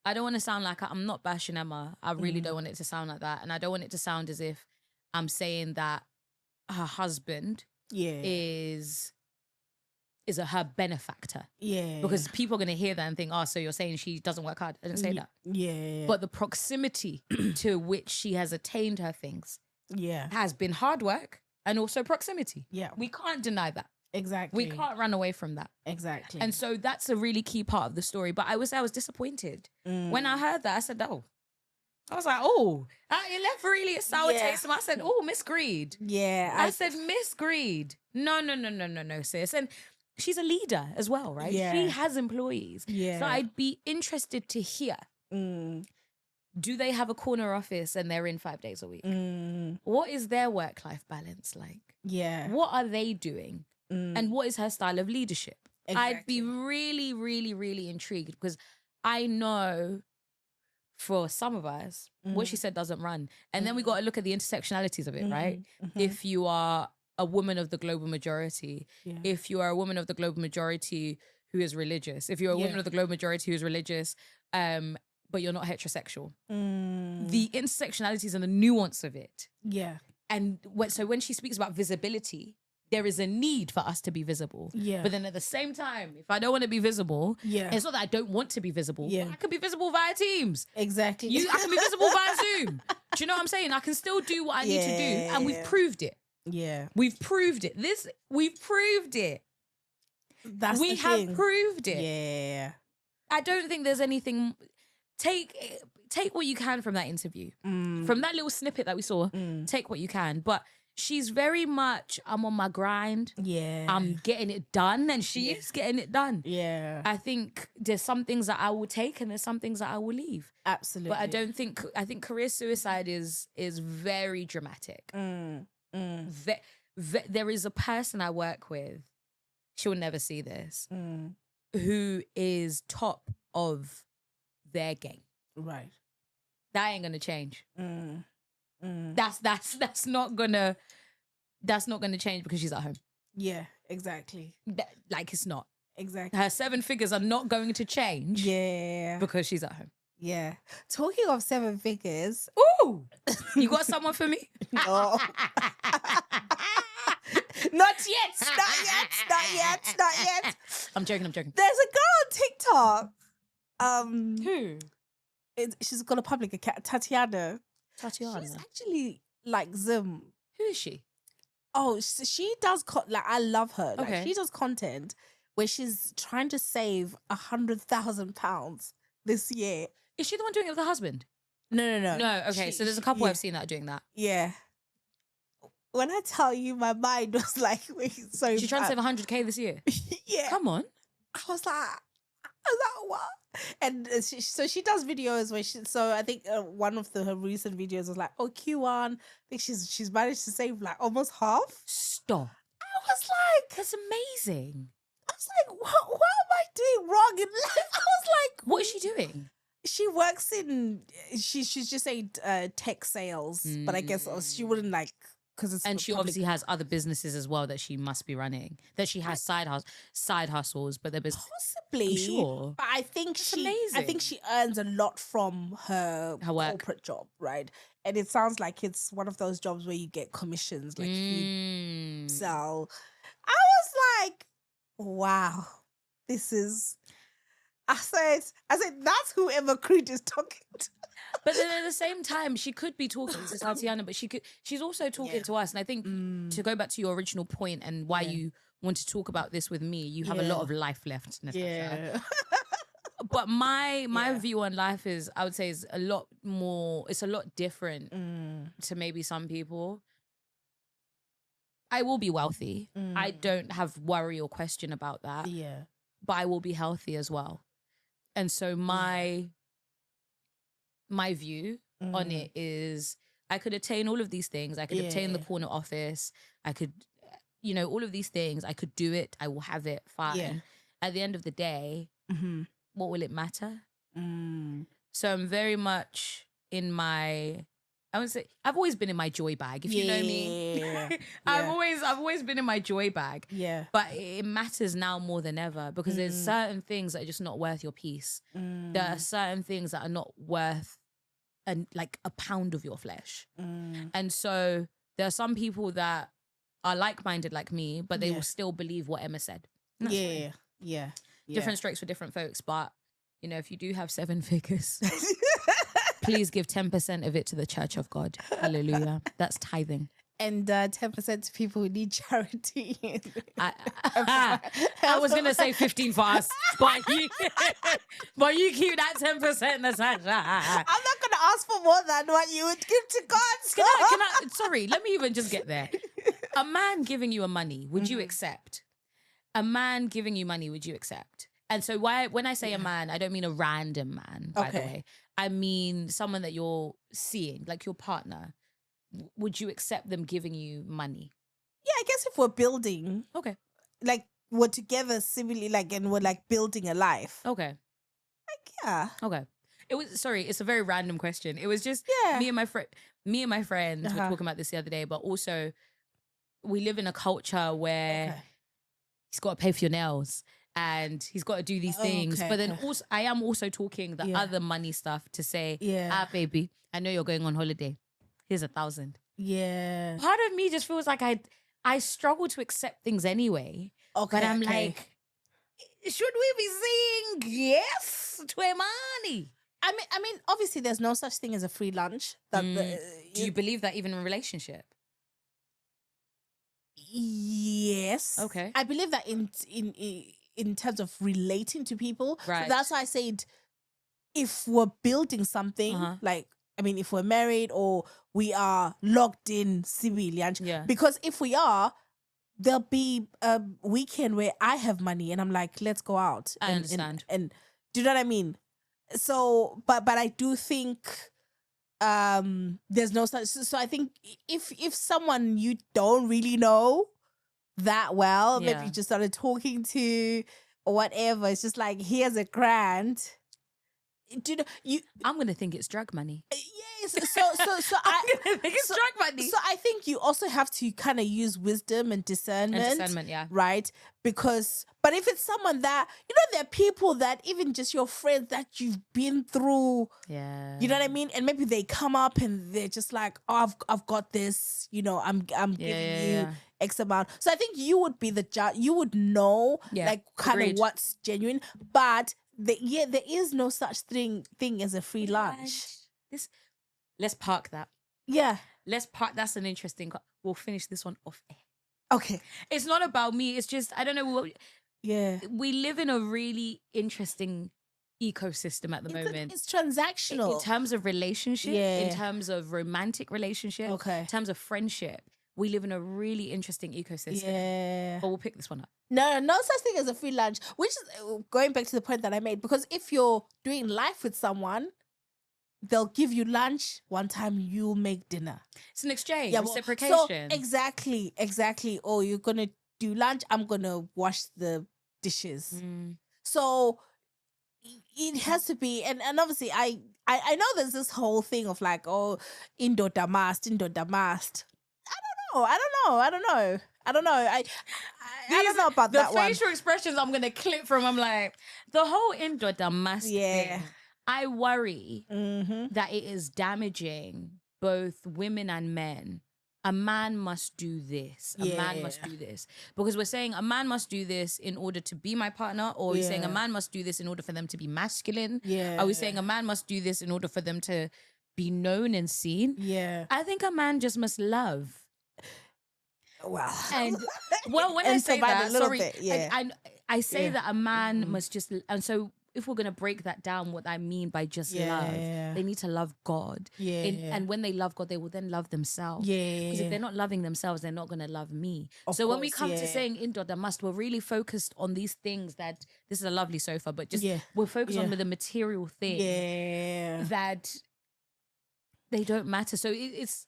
I don't want to sound like I'm not bashing Emma. I really don't want it to sound like that. And I don't want it to sound as if I'm saying that her husband is her benefactor. Yeah. Because people are going to hear that and think, oh, so you're saying she doesn't work hard. I didn't say that. Yeah. But the proximity to which she has attained her things has been hard work and also proximity. Yeah. We can't deny that. Exactly. We can't run away from that. Exactly. And so that's a really key part of the story. But I was disappointed. When I heard that, I said, oh. I was like, oh, it left really a sour taste. And I said, oh, Miss Grede. Yeah. I said, Miss Grede. No, sis. And she's a leader as well, right? Yeah. She has employees. Yeah. So I'd be interested to hear, do they have a corner office and they're in 5 days a week? What is their work-life balance like? Yeah. What are they doing? And what is her style of leadership? Exactly. I'd be really, really, really intrigued because I know for some of us, what she said doesn't run. And then we got to look at the intersectionalities of it, right? If you are a woman of the global majority, if you are a woman of the global majority who is religious, if you're a woman of the global majority who is religious, but you're not heterosexual, the intersectionalities and the nuance of it. Yeah. And so when she speaks about visibility, there is a need for us to be visible. Yeah. But then at the same time, if I don't want to be visible, it's not that I don't want to be visible. Yeah. I can be visible via Teams. Exactly. I can be visible via Zoom. Do you know what I'm saying? I can still do what I need to do. And we've proved it. Yeah. We've proved it. We've proved it. We have proved it. Yeah. I don't think there's anything. Take what you can from that interview, from that little snippet that we saw. Take what you can, but she's very much, I'm on my grind. Yeah. I'm getting it done, and she is getting it done. Yeah. I think there's some things that I will take, and there's some things that I will leave. Absolutely. But I think career suicide is very dramatic. There is a person I work with. She'll never see this. Who is top of their game. Right. That ain't gonna change. That's not gonna change because she's at home. Yeah, exactly. Like it's not. Exactly. Her 7 figures are not going to change. Yeah. Because she's at home. Yeah. Talking of 7 figures. Ooh! You got someone for me? No. Not yet. Not yet. I'm joking. There's a girl on TikTok. Who? She's got a public account. Tatiana. Tatiana. She's actually like Zim. Who is she? Oh, she does I love her. Like, Okay. she does content where she's trying to save £100,000 this year. Is she the one doing it with her husband? No. No, okay. So there's a couple I've seen that are doing that. Yeah. When I tell you, my mind was like, wait, so She's trying to save 100K this year. Yeah. Come on. I was like, what? And so she does videos where so I think one of her recent videos was like, Q1. I think she's managed to save like almost half. Stop. I was like, that's amazing. I was like, what am I doing wrong in life? I was like, what is she doing? She works in she's just saying tech sales, but I guess she wouldn't like because it's and she obviously has other businesses as well that she must be running. That she has side hustles, but they're possibly. I'm sure, but I think amazing. I think she earns a lot from her work. corporate job, right? And it sounds like it's one of those jobs where you get commissions, like you sell. I was like, wow, this is. I said, that's who Emma Grede is talking to. But then at the same time, she could be talking to Tatiana, but she's also talking to us. And I think to go back to your original point and why you want to talk about this with me, you have a lot of life left, Natasha. Yeah. But my view on life is, I would say, is a lot more, it's a lot different to maybe some people. I will be wealthy. I don't have worry or question about that. Yeah. But I will be healthy as well. And so my view on it is I could attain all of these things. I could obtain the corner office. I could, all of these things. I could do it. I will have it. Fine. Yeah. At the end of the day, what will it matter? So I'm very much in my, I would say, I've always been in my joy bag. If you know me, I've always been in my joy bag. Yeah. But it matters now more than ever because there's certain things that are just not worth your peace. There are certain things that are not worth like a pound of your flesh. And so there are some people that are like-minded like me, but they will still believe what Emma said. Yeah. Different strokes for different folks. But, if you do have 7 figures... Please give 10% of it to the Church of God. Hallelujah. That's tithing. And 10% to people who need charity. I was going to say 15 for us, but you keep that 10%, Natasha. I'm not going to ask for more than what you would give to God. Can I, sorry, let me even just get there. A man giving you money, would you accept? A man giving you money, would you accept? And so when I say a man, I don't mean a random man, by the way. I mean someone that you're seeing, like your partner. Would you accept them giving you money? Yeah, I guess if we're building. Okay. Like we're together civilly, like, and we're like building a life. Okay. Like, yeah. Okay. It's a very random question. It was just me and my friend were talking about this the other day, but also we live in a culture where he's got to pay for your nails. And he's got to do these things. But then also, I am also talking the other money stuff to say, baby, I know you're going on holiday. Here's 1,000. Yeah. Part of me just feels like I struggle to accept things anyway. Okay. But I'm like, should we be saying yes to a money? I mean, obviously there's no such thing as a free lunch. Do you believe that even in a relationship? Yes. Okay. I believe that in terms of relating to people. Right. So that's why I said, if we're building something, like, I mean, if we're married or we are locked in civilian, because if we are, there'll be a weekend where I have money and I'm like, let's go out. I understand. And do you know what I mean? So, but I do think there's no such. So I think if someone you don't really know that well, maybe you just started talking to or whatever, it's just like, here's a grand. Do you know, I'm gonna think it's drug money. Yes, so I'm gonna think it's drug money. So I think you also have to kind of use wisdom and discernment. Yeah. Right? Because, but if it's someone that, you know, there are people that even just your friends that you've been through, you know what I mean? And maybe they come up and they're just like, oh, I've got this, you know, I'm giving you X amount. So I think you would be the judge. You would know, like, kind of what's genuine, but there is no such thing as a free lunch. Let's park that. Yeah. Let's park. That's an interesting. We'll finish this one off air. Okay. It's not about me. It's just, I don't know. We live in a really interesting ecosystem at the moment. It's transactional. In terms of relationship, in terms of romantic relationship, in terms of friendship. We live in a really interesting ecosystem. Yeah. But we'll pick this one up. No such thing as a free lunch, which is going back to the point that I made, because if you're doing life with someone, they'll give you lunch one time, you'll make dinner. It's an exchange, reciprocation. So exactly. Oh, you're going to do lunch, I'm going to wash the dishes. So it has to be, and obviously I know there's this whole thing of like, oh, indoda mast. I don't know. I don't know about that one. The facial expressions I'm going to clip from, I'm like, the whole indoor mask thing, I worry that it is damaging both women and men. A man must do this. A man must do this. Because we're saying a man must do this in order to be my partner, or we're saying a man must do this in order for them to be masculine. Are we saying a man must do this in order for them to be known and seen? I think a man just must love. Wow. And when I say that, I say that a man must just, and so if we're going to break that down, what I mean by just love, they need to love God. And when they love God, they will then love themselves. Because if they're not loving themselves, they're not going to love me. So when we come to saying indo da must, we're really focused on these things that, this is a lovely sofa, but just we're focused on the material thing that they don't matter. So it's,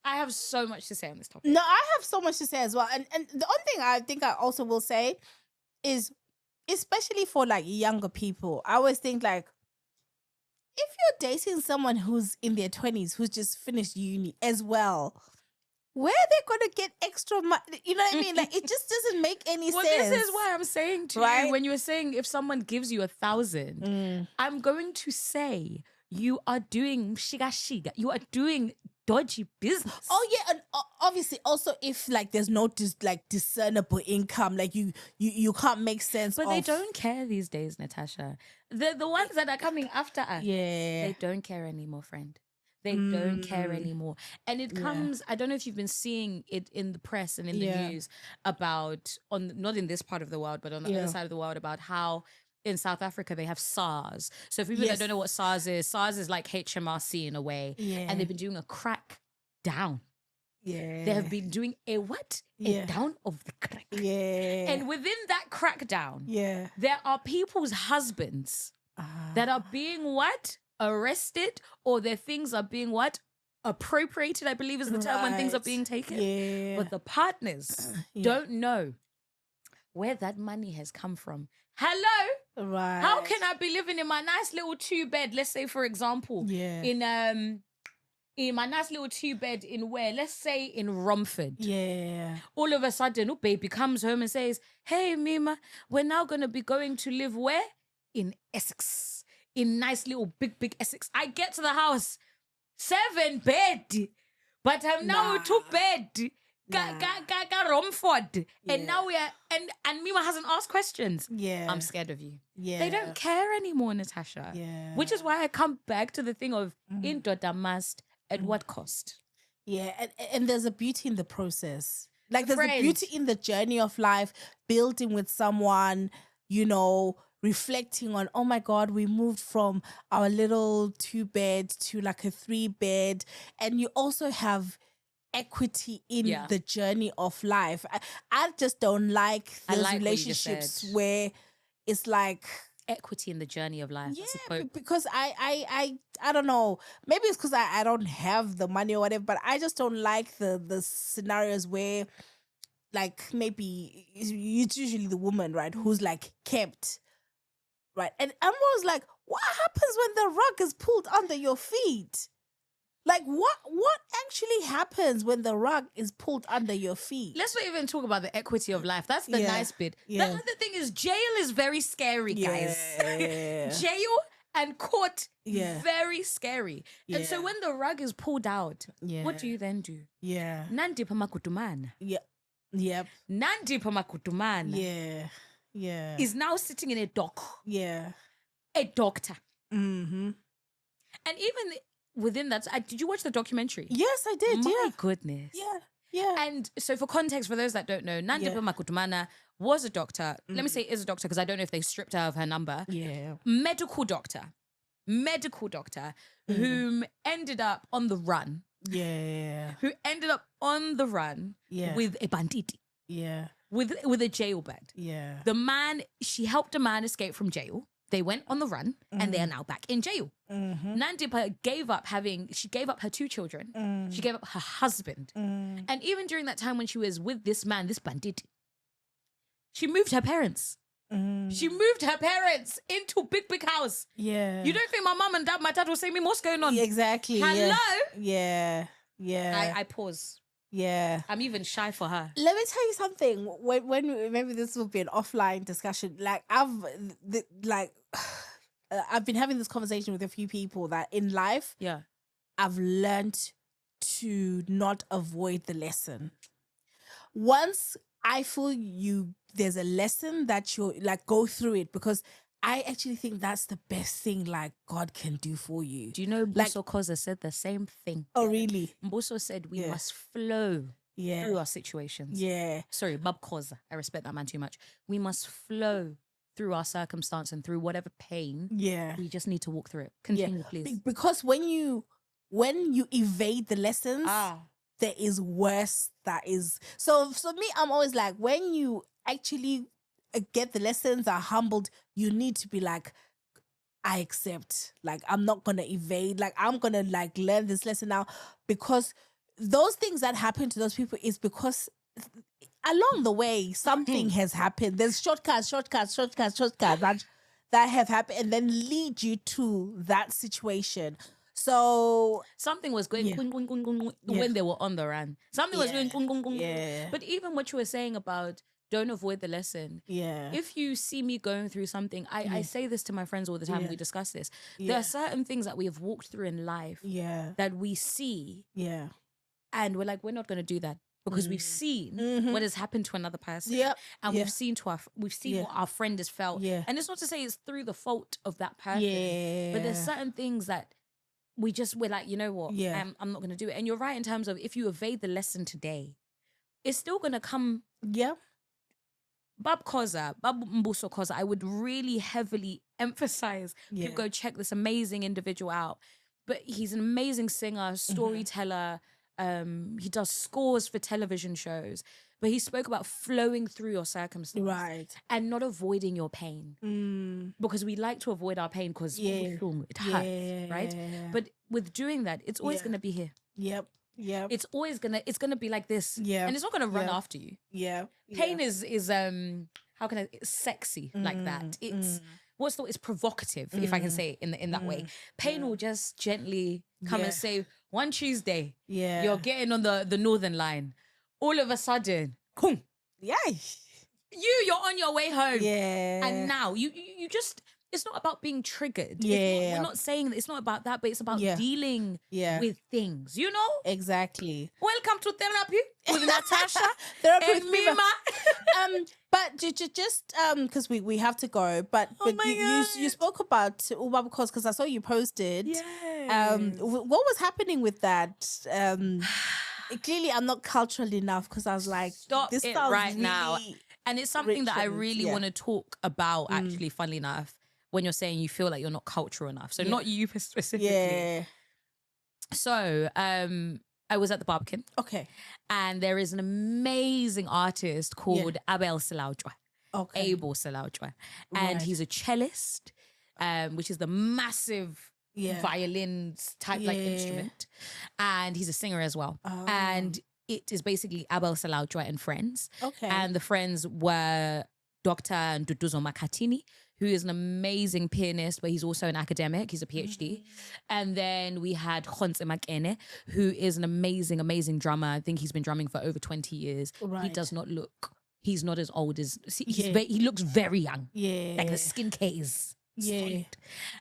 I have so much to say on this topic. No, I have so much to say as well. And the only thing I think I also will say is, especially for like younger people, I always think like, if you're dating someone who's in their 20s, who's just finished uni as well, where are they going to get extra money? You know what I mean? Like, it just doesn't make any sense. Well, this is why I'm saying to you, when you were saying if someone gives you 1,000, I'm going to say you are doing shiga. You are doing dodgy business. Oh yeah, and obviously also if like there's no discernible income, like you can't make sense. But they don't care these days, Natasha. The ones that are coming after us, they don't care anymore, friend. They don't care anymore. And it comes, I don't know if you've been seeing it in the press and in the news about, not in this part of the world, but on the other side of the world, about how in South Africa they have SARS. So for people that don't know what SARS is like HMRC in a way. And they've been doing a crack down. They have been doing a what? A down of the crack. And within that crackdown, there are people's husbands that are being what? Arrested, or their things are being what? Appropriated, I believe is the term when things are being taken. But the partners don't know where that money has come from. Hello? Right. How can I be living in my nice little 2-bed, let's say for example, in my nice little 2-bed in where? Let's say in Romford. All of a sudden, baby comes home and says, hey, Mima, we're now going to be going to live where? In Essex. In nice little big Essex. I get to the house, 7-bed. But I'm now 2-bed. Romford. And now we are, and Mima hasn't asked questions. I'm scared of you. They don't care anymore, Natasha. Which is why I come back to the thing of indo da must, at what cost? And there's a beauty in the process. Like there's a beauty in the journey of life, building with someone, you know, reflecting on, oh my God, we moved from our little 2-bed to like a 3-bed. And you also have equity in the journey of life. I just don't like those relationships where it's like equity in the journey of life. Yeah, because I don't know. Maybe it's because I don't have the money or whatever, but I just don't like the scenarios where like maybe it's usually the woman, right, who's like kept, right? And I'm always like, what happens when the rug is pulled under your feet? Like what actually happens when the rug is pulled under your feet? Let's not even talk about the equity of life. That's the nice bit. The other thing is jail is very scary, guys. Jail and court, very scary. And so when the rug is pulled out, what do you then do? Nandi pamakutumana. Yep. Nandi pamakutumana. Is now sitting in a dock. A doctor. Mm-hmm. And even within that, did you watch the documentary? Yes, I did. My goodness. Yeah. And so for context, for those that don't know, Nandipa Makutumana was a doctor. Let me say is a doctor because I don't know if they stripped her of her number. Medical doctor whom ended up on the run. Who ended up on the run with a banditi. With a jail bed. The man, she helped a man escape from jail. They went on the run and they are now back in jail. Nandipa gave up her 2 children. She gave up her husband. And even during that time when she was with this man, this bandit, she moved her parents. She moved her parents into big house. You don't think my mom and dad, my dad will say me, what's going on? Exactly. Hello? Yeah. I pause. Yeah. I'm even shy for her. Let me tell you something. When maybe this will be an offline discussion. Like I've been having this conversation with a few people that in life, I've learned to not avoid the lesson. Once I feel there's a lesson that you like go through it, because I actually think that's the best thing like God can do for you. Do you know Mbuso Koza said the same thing? Oh, really? Mbuso said we must flow through our situations. Sorry, Bab Koza. I respect that man too much. We must flow through our circumstance and through whatever pain. We just need to walk through it. Continue, please. Because when you evade the lessons, there is worse that is. So me, I'm always like, when you actually get the lessons, are humbled, you need to be like, I accept. Like, I'm not going to evade. Like, I'm going to like learn this lesson now, because those things that happen to those people is because along the way, something has happened. There's shortcuts that have happened and then lead you to that situation. So something was going when they were on the run. Something was going But even what you were saying about don't avoid the lesson. If you see me going through something, I say this to my friends all the time. We discuss this. There are certain things that we have walked through in life that we see. And we're like, we're not going to do that because we've seen what has happened to another person. And we've seen what our friend has felt. And it's not to say it's through the fault of that person. But there's certain things that we're like, you know what? I'm not going to do it. And you're right in terms of if you evade the lesson today, it's still going to come. Bab Mbuso Koza, I would really heavily emphasize people go check this amazing individual out. But he's an amazing singer, storyteller. He does scores for television shows. But he spoke about flowing through your circumstances and not avoiding your pain. Because we like to avoid our pain because it hurts, right? But with doing that, it's always going to be here. It's always gonna be like this. And it's not gonna run after you. Pain is how can it's sexy like that. It's it's provocative, if I can say it in that way. Pain will just gently come and say, one Tuesday, you're getting on the Northern Line. All of a sudden, you're on your way home. And now you just, it's not about being triggered. We're not saying that it's not about that, but it's about dealing with things, you know? Exactly. Welcome to therapy with Natasha Therapy and with Mima. But just because we have to go, but you spoke about Ubabukos because I saw you posted. What was happening with that? clearly I'm not cultural enough because I was like, Stop this it sounds right really now. And it's something that I rich and- really yeah. want to talk about, actually, funnily enough, when you're saying you feel like you're not cultural enough. So not you specifically. Yeah. So I was at the Barbican. Okay. And there is an amazing artist called Abel Salautwa. Okay. Abel Salautwa. And Right. he's a cellist, which is the massive violin type like instrument. And he's a singer as well. Oh. And it is basically Abel Salautwa and friends. Okay. And the friends were Dr. Nduduzo Makatini, who is an amazing pianist, but he's also an academic. He's a PhD. And then we had Khonse Makene, who is an amazing, amazing drummer. I think he's been drumming for over 20 years. Right. He does not look, he's not as old as, he looks very young. Yeah. Like the skin care is Yeah. solid.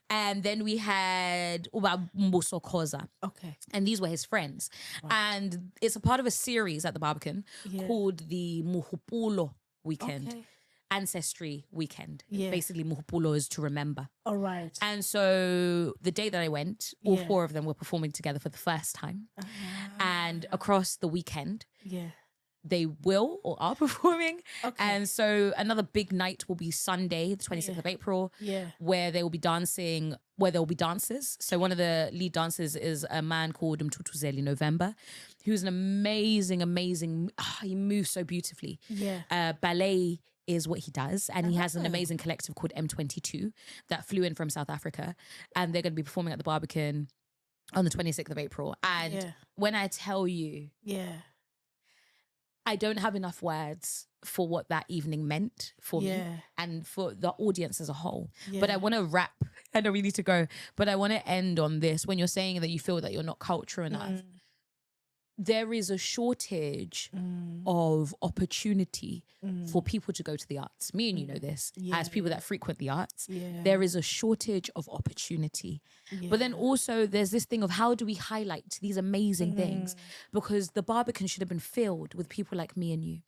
And then we had Uba Mbuso Khoza. Okay. And these were his friends. And it's a part of a series at the Barbican called the Mohopolo weekend. Okay. Ancestry weekend. Yeah. Basically, Mohopolo is to remember. All right. And so the day that I went, all four of them were performing together for the first time. And across the weekend, they will or are performing. Okay. And so another big night will be Sunday, the 26th of April, where they will be dancing, where there will be dancers. So one of the lead dancers is a man called Mtutuzeli November, who's an amazing, amazing, he moves so beautifully. Yeah. Ballet is what he does. And he has an amazing collective called M22 that flew in from South Africa. And they're going to be performing at the Barbican on the 26th of April. And when I tell you, I don't have enough words for what that evening meant for me and for the audience as a whole. But I want to wrap, I know we need to go, but I want to end on this. When you're saying that you feel that you're not cultural enough, there is a shortage of opportunity for people to go to the arts. Me and you know this, as people that frequent the arts, there is a shortage of opportunity. But then also there's this thing of how do we highlight these amazing things? Because the Barbican should have been filled with people like me and you.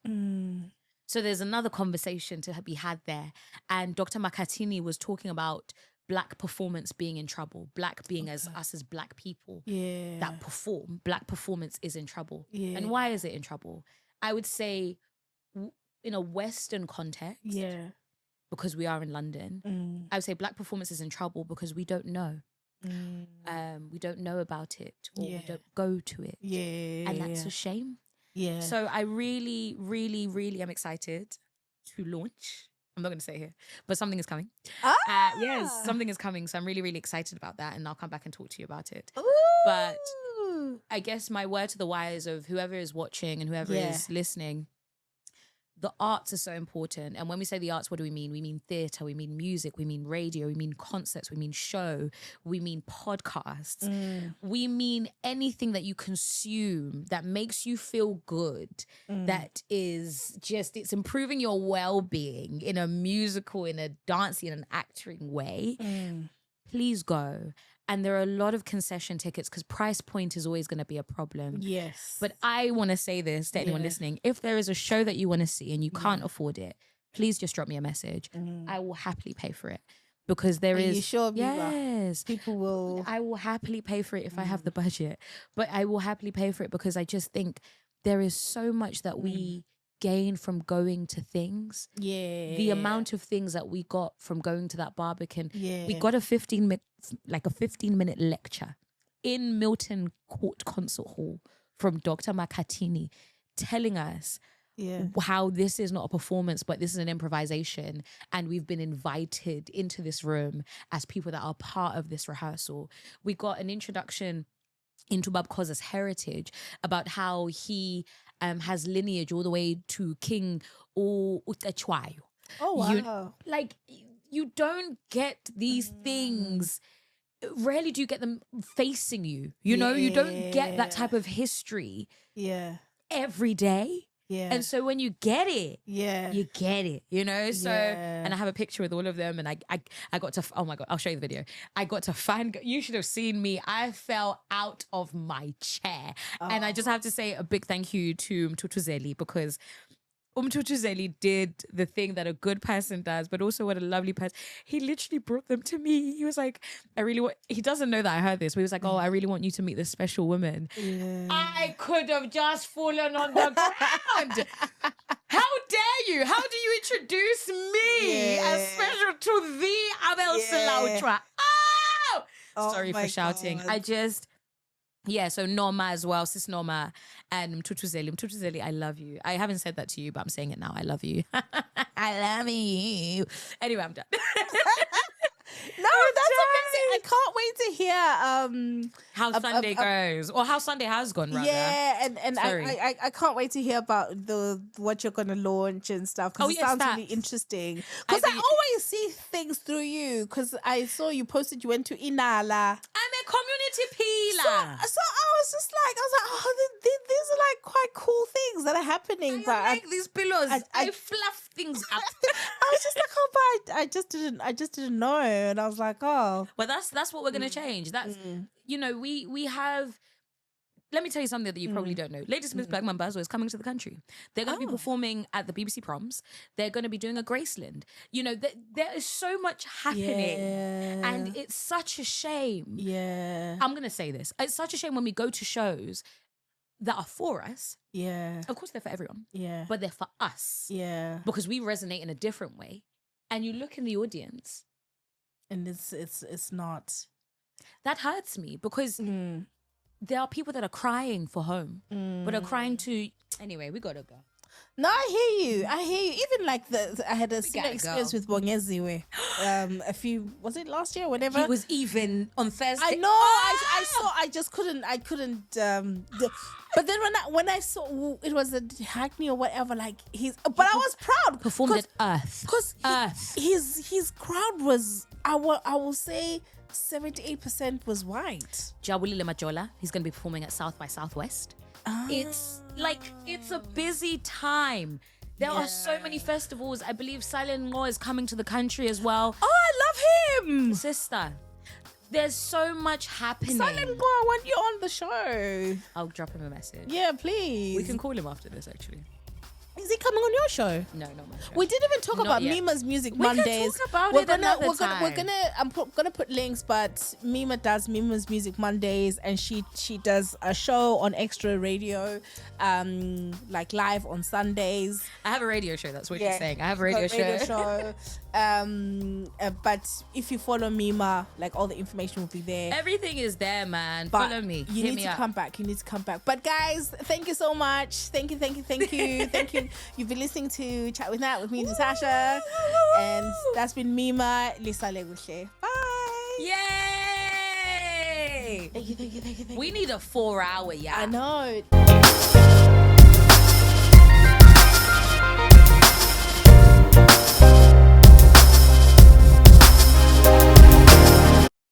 So there's another conversation to be had there. And Dr. Makatini was talking about Black performance being in trouble, Black being as us as Black people that perform, Black performance is in trouble. And why is it in trouble? I would say in a Western context, because we are in London, I would say Black performance is in trouble because we don't know. We don't know about it or we don't go to it. And that's a shame. So I really, really, really am excited to launch. I'm not going to say it here, but something is coming. Yes, something is coming. So I'm really, really excited about that. And I'll come back and talk to you about it. Ooh. But I guess my word to the wise of whoever is watching and whoever is listening, the arts are so important. And when we say the arts, what do we mean? We mean theatre, we mean music, we mean radio, we mean concerts, we mean show, we mean podcasts. We mean anything that you consume that makes you feel good, that is just, it's improving your well-being in a musical, in a dancing, in an acting way. Please go. And there are a lot of concession tickets because price point is always going to be a problem. Yes. But I want to say this to anyone listening. If there is a show that you want to see and you can't afford it, please just drop me a message. I will happily pay for it. Because there is... Are you sure, Mima? Yes. People will... I will happily pay for it if I have the budget. But I will happily pay for it because I just think there is so much that we gain from going to things. The amount of things that we got from going to that Barbican. We got a 15-minute lecture in Milton Court Concert Hall from Dr. Makatini telling us how this is not a performance, but this is an improvisation. And we've been invited into this room as people that are part of this rehearsal. We got an introduction into Bab Khoza's heritage about how he has lineage all the way to King Utachwayo. Oh, wow. You don't get these things. Rarely do you get them facing you. You know, you don't get that type of history every day. And so when you get it, you get it, you know? So, and I have a picture with all of them and I got to, oh my God, I'll show you the video. I got to you should have seen me. I fell out of my chair. And I just have to say a big thank you to Mtutuzeli because Umtutuzeli did the thing that a good person does, but also what a lovely person. He literally brought them to me. He was like, he doesn't know that I heard this, but he was like, oh, I really want you to meet this special woman. Yeah. I could have just fallen on the ground. How dare you? How do you introduce me as special to the Abel Salautra? Oh! Sorry for shouting. God. So Norma as well, sis Norma and Mtutuzeli. Mtutuzeli, I love you. I haven't said that to you, but I'm saying it now. I love you. I love you. Anyway, I'm done. No, that's amazing. I can't wait to hear how Sunday goes, or how Sunday has gone, rather. Yeah, and I can't wait to hear about what you're gonna launch and stuff, because it sounds really interesting. Because I always see things through you, because I saw you posted you went to Inala. I'm a community peeler. So I was like, oh, these are like quite cool things that are happening. But I like these pillows. I fluff things up. I was just like, oh, but I just didn't know, and I was like, oh. But that's what we're gonna change. That's we have. Let me tell you something that you probably don't know. Lady Smith Black Mambazo is coming to the country. They're going to be performing at the BBC Proms. They're going to be doing a Graceland. There is so much happening. Yeah. And it's such a shame. Yeah. I'm going to say this. It's such a shame when we go to shows that are for us. Yeah. Of course, they're for everyone. Yeah. But they're for us. Yeah. Because we resonate in a different way. And you look in the audience. And it's not. That hurts me because... there are people that are crying for home, but are crying to... Anyway, we gotta go. No, I hear you. Even like I had a similar experience with Bongezi where was it last year or whatever? He was even on Thursday. I know. I saw. I just couldn't. But then when I saw it was a Hackney or whatever, like but I was proud. Performed at Earth. Because his crowd was, I will say, 78% was white. Jabulile Majola, he's going to be performing at South by Southwest. It's a busy time. There are so many festivals. I believe Silent Law is coming to the country as well. Oh, I love him. Sister, there's so much happening. Silent Law, I want you on the show. I'll drop him a message. Yeah, please. We can call him after this, actually. Is he coming on your show? No, not my show. We didn't even talk about Mima's Music Mondays. We can talk about it another time. I'm gonna put links, but Mima does Mima's Music Mondays, and she does a show on Extra Radio, like live on Sundays. I have a radio show. That's what you're saying. I have a radio show. But if you follow Mima, like all the information will be there. Everything is there, man. But follow me. You need to come back. You need to come back. But guys, thank you so much. Thank you. Thank you. You've been listening to Chat with Nat with me, Natasha, and that's been Mima. Lisa Legushe. Bye. Yay! Thank you. We need a 4-hour, I know.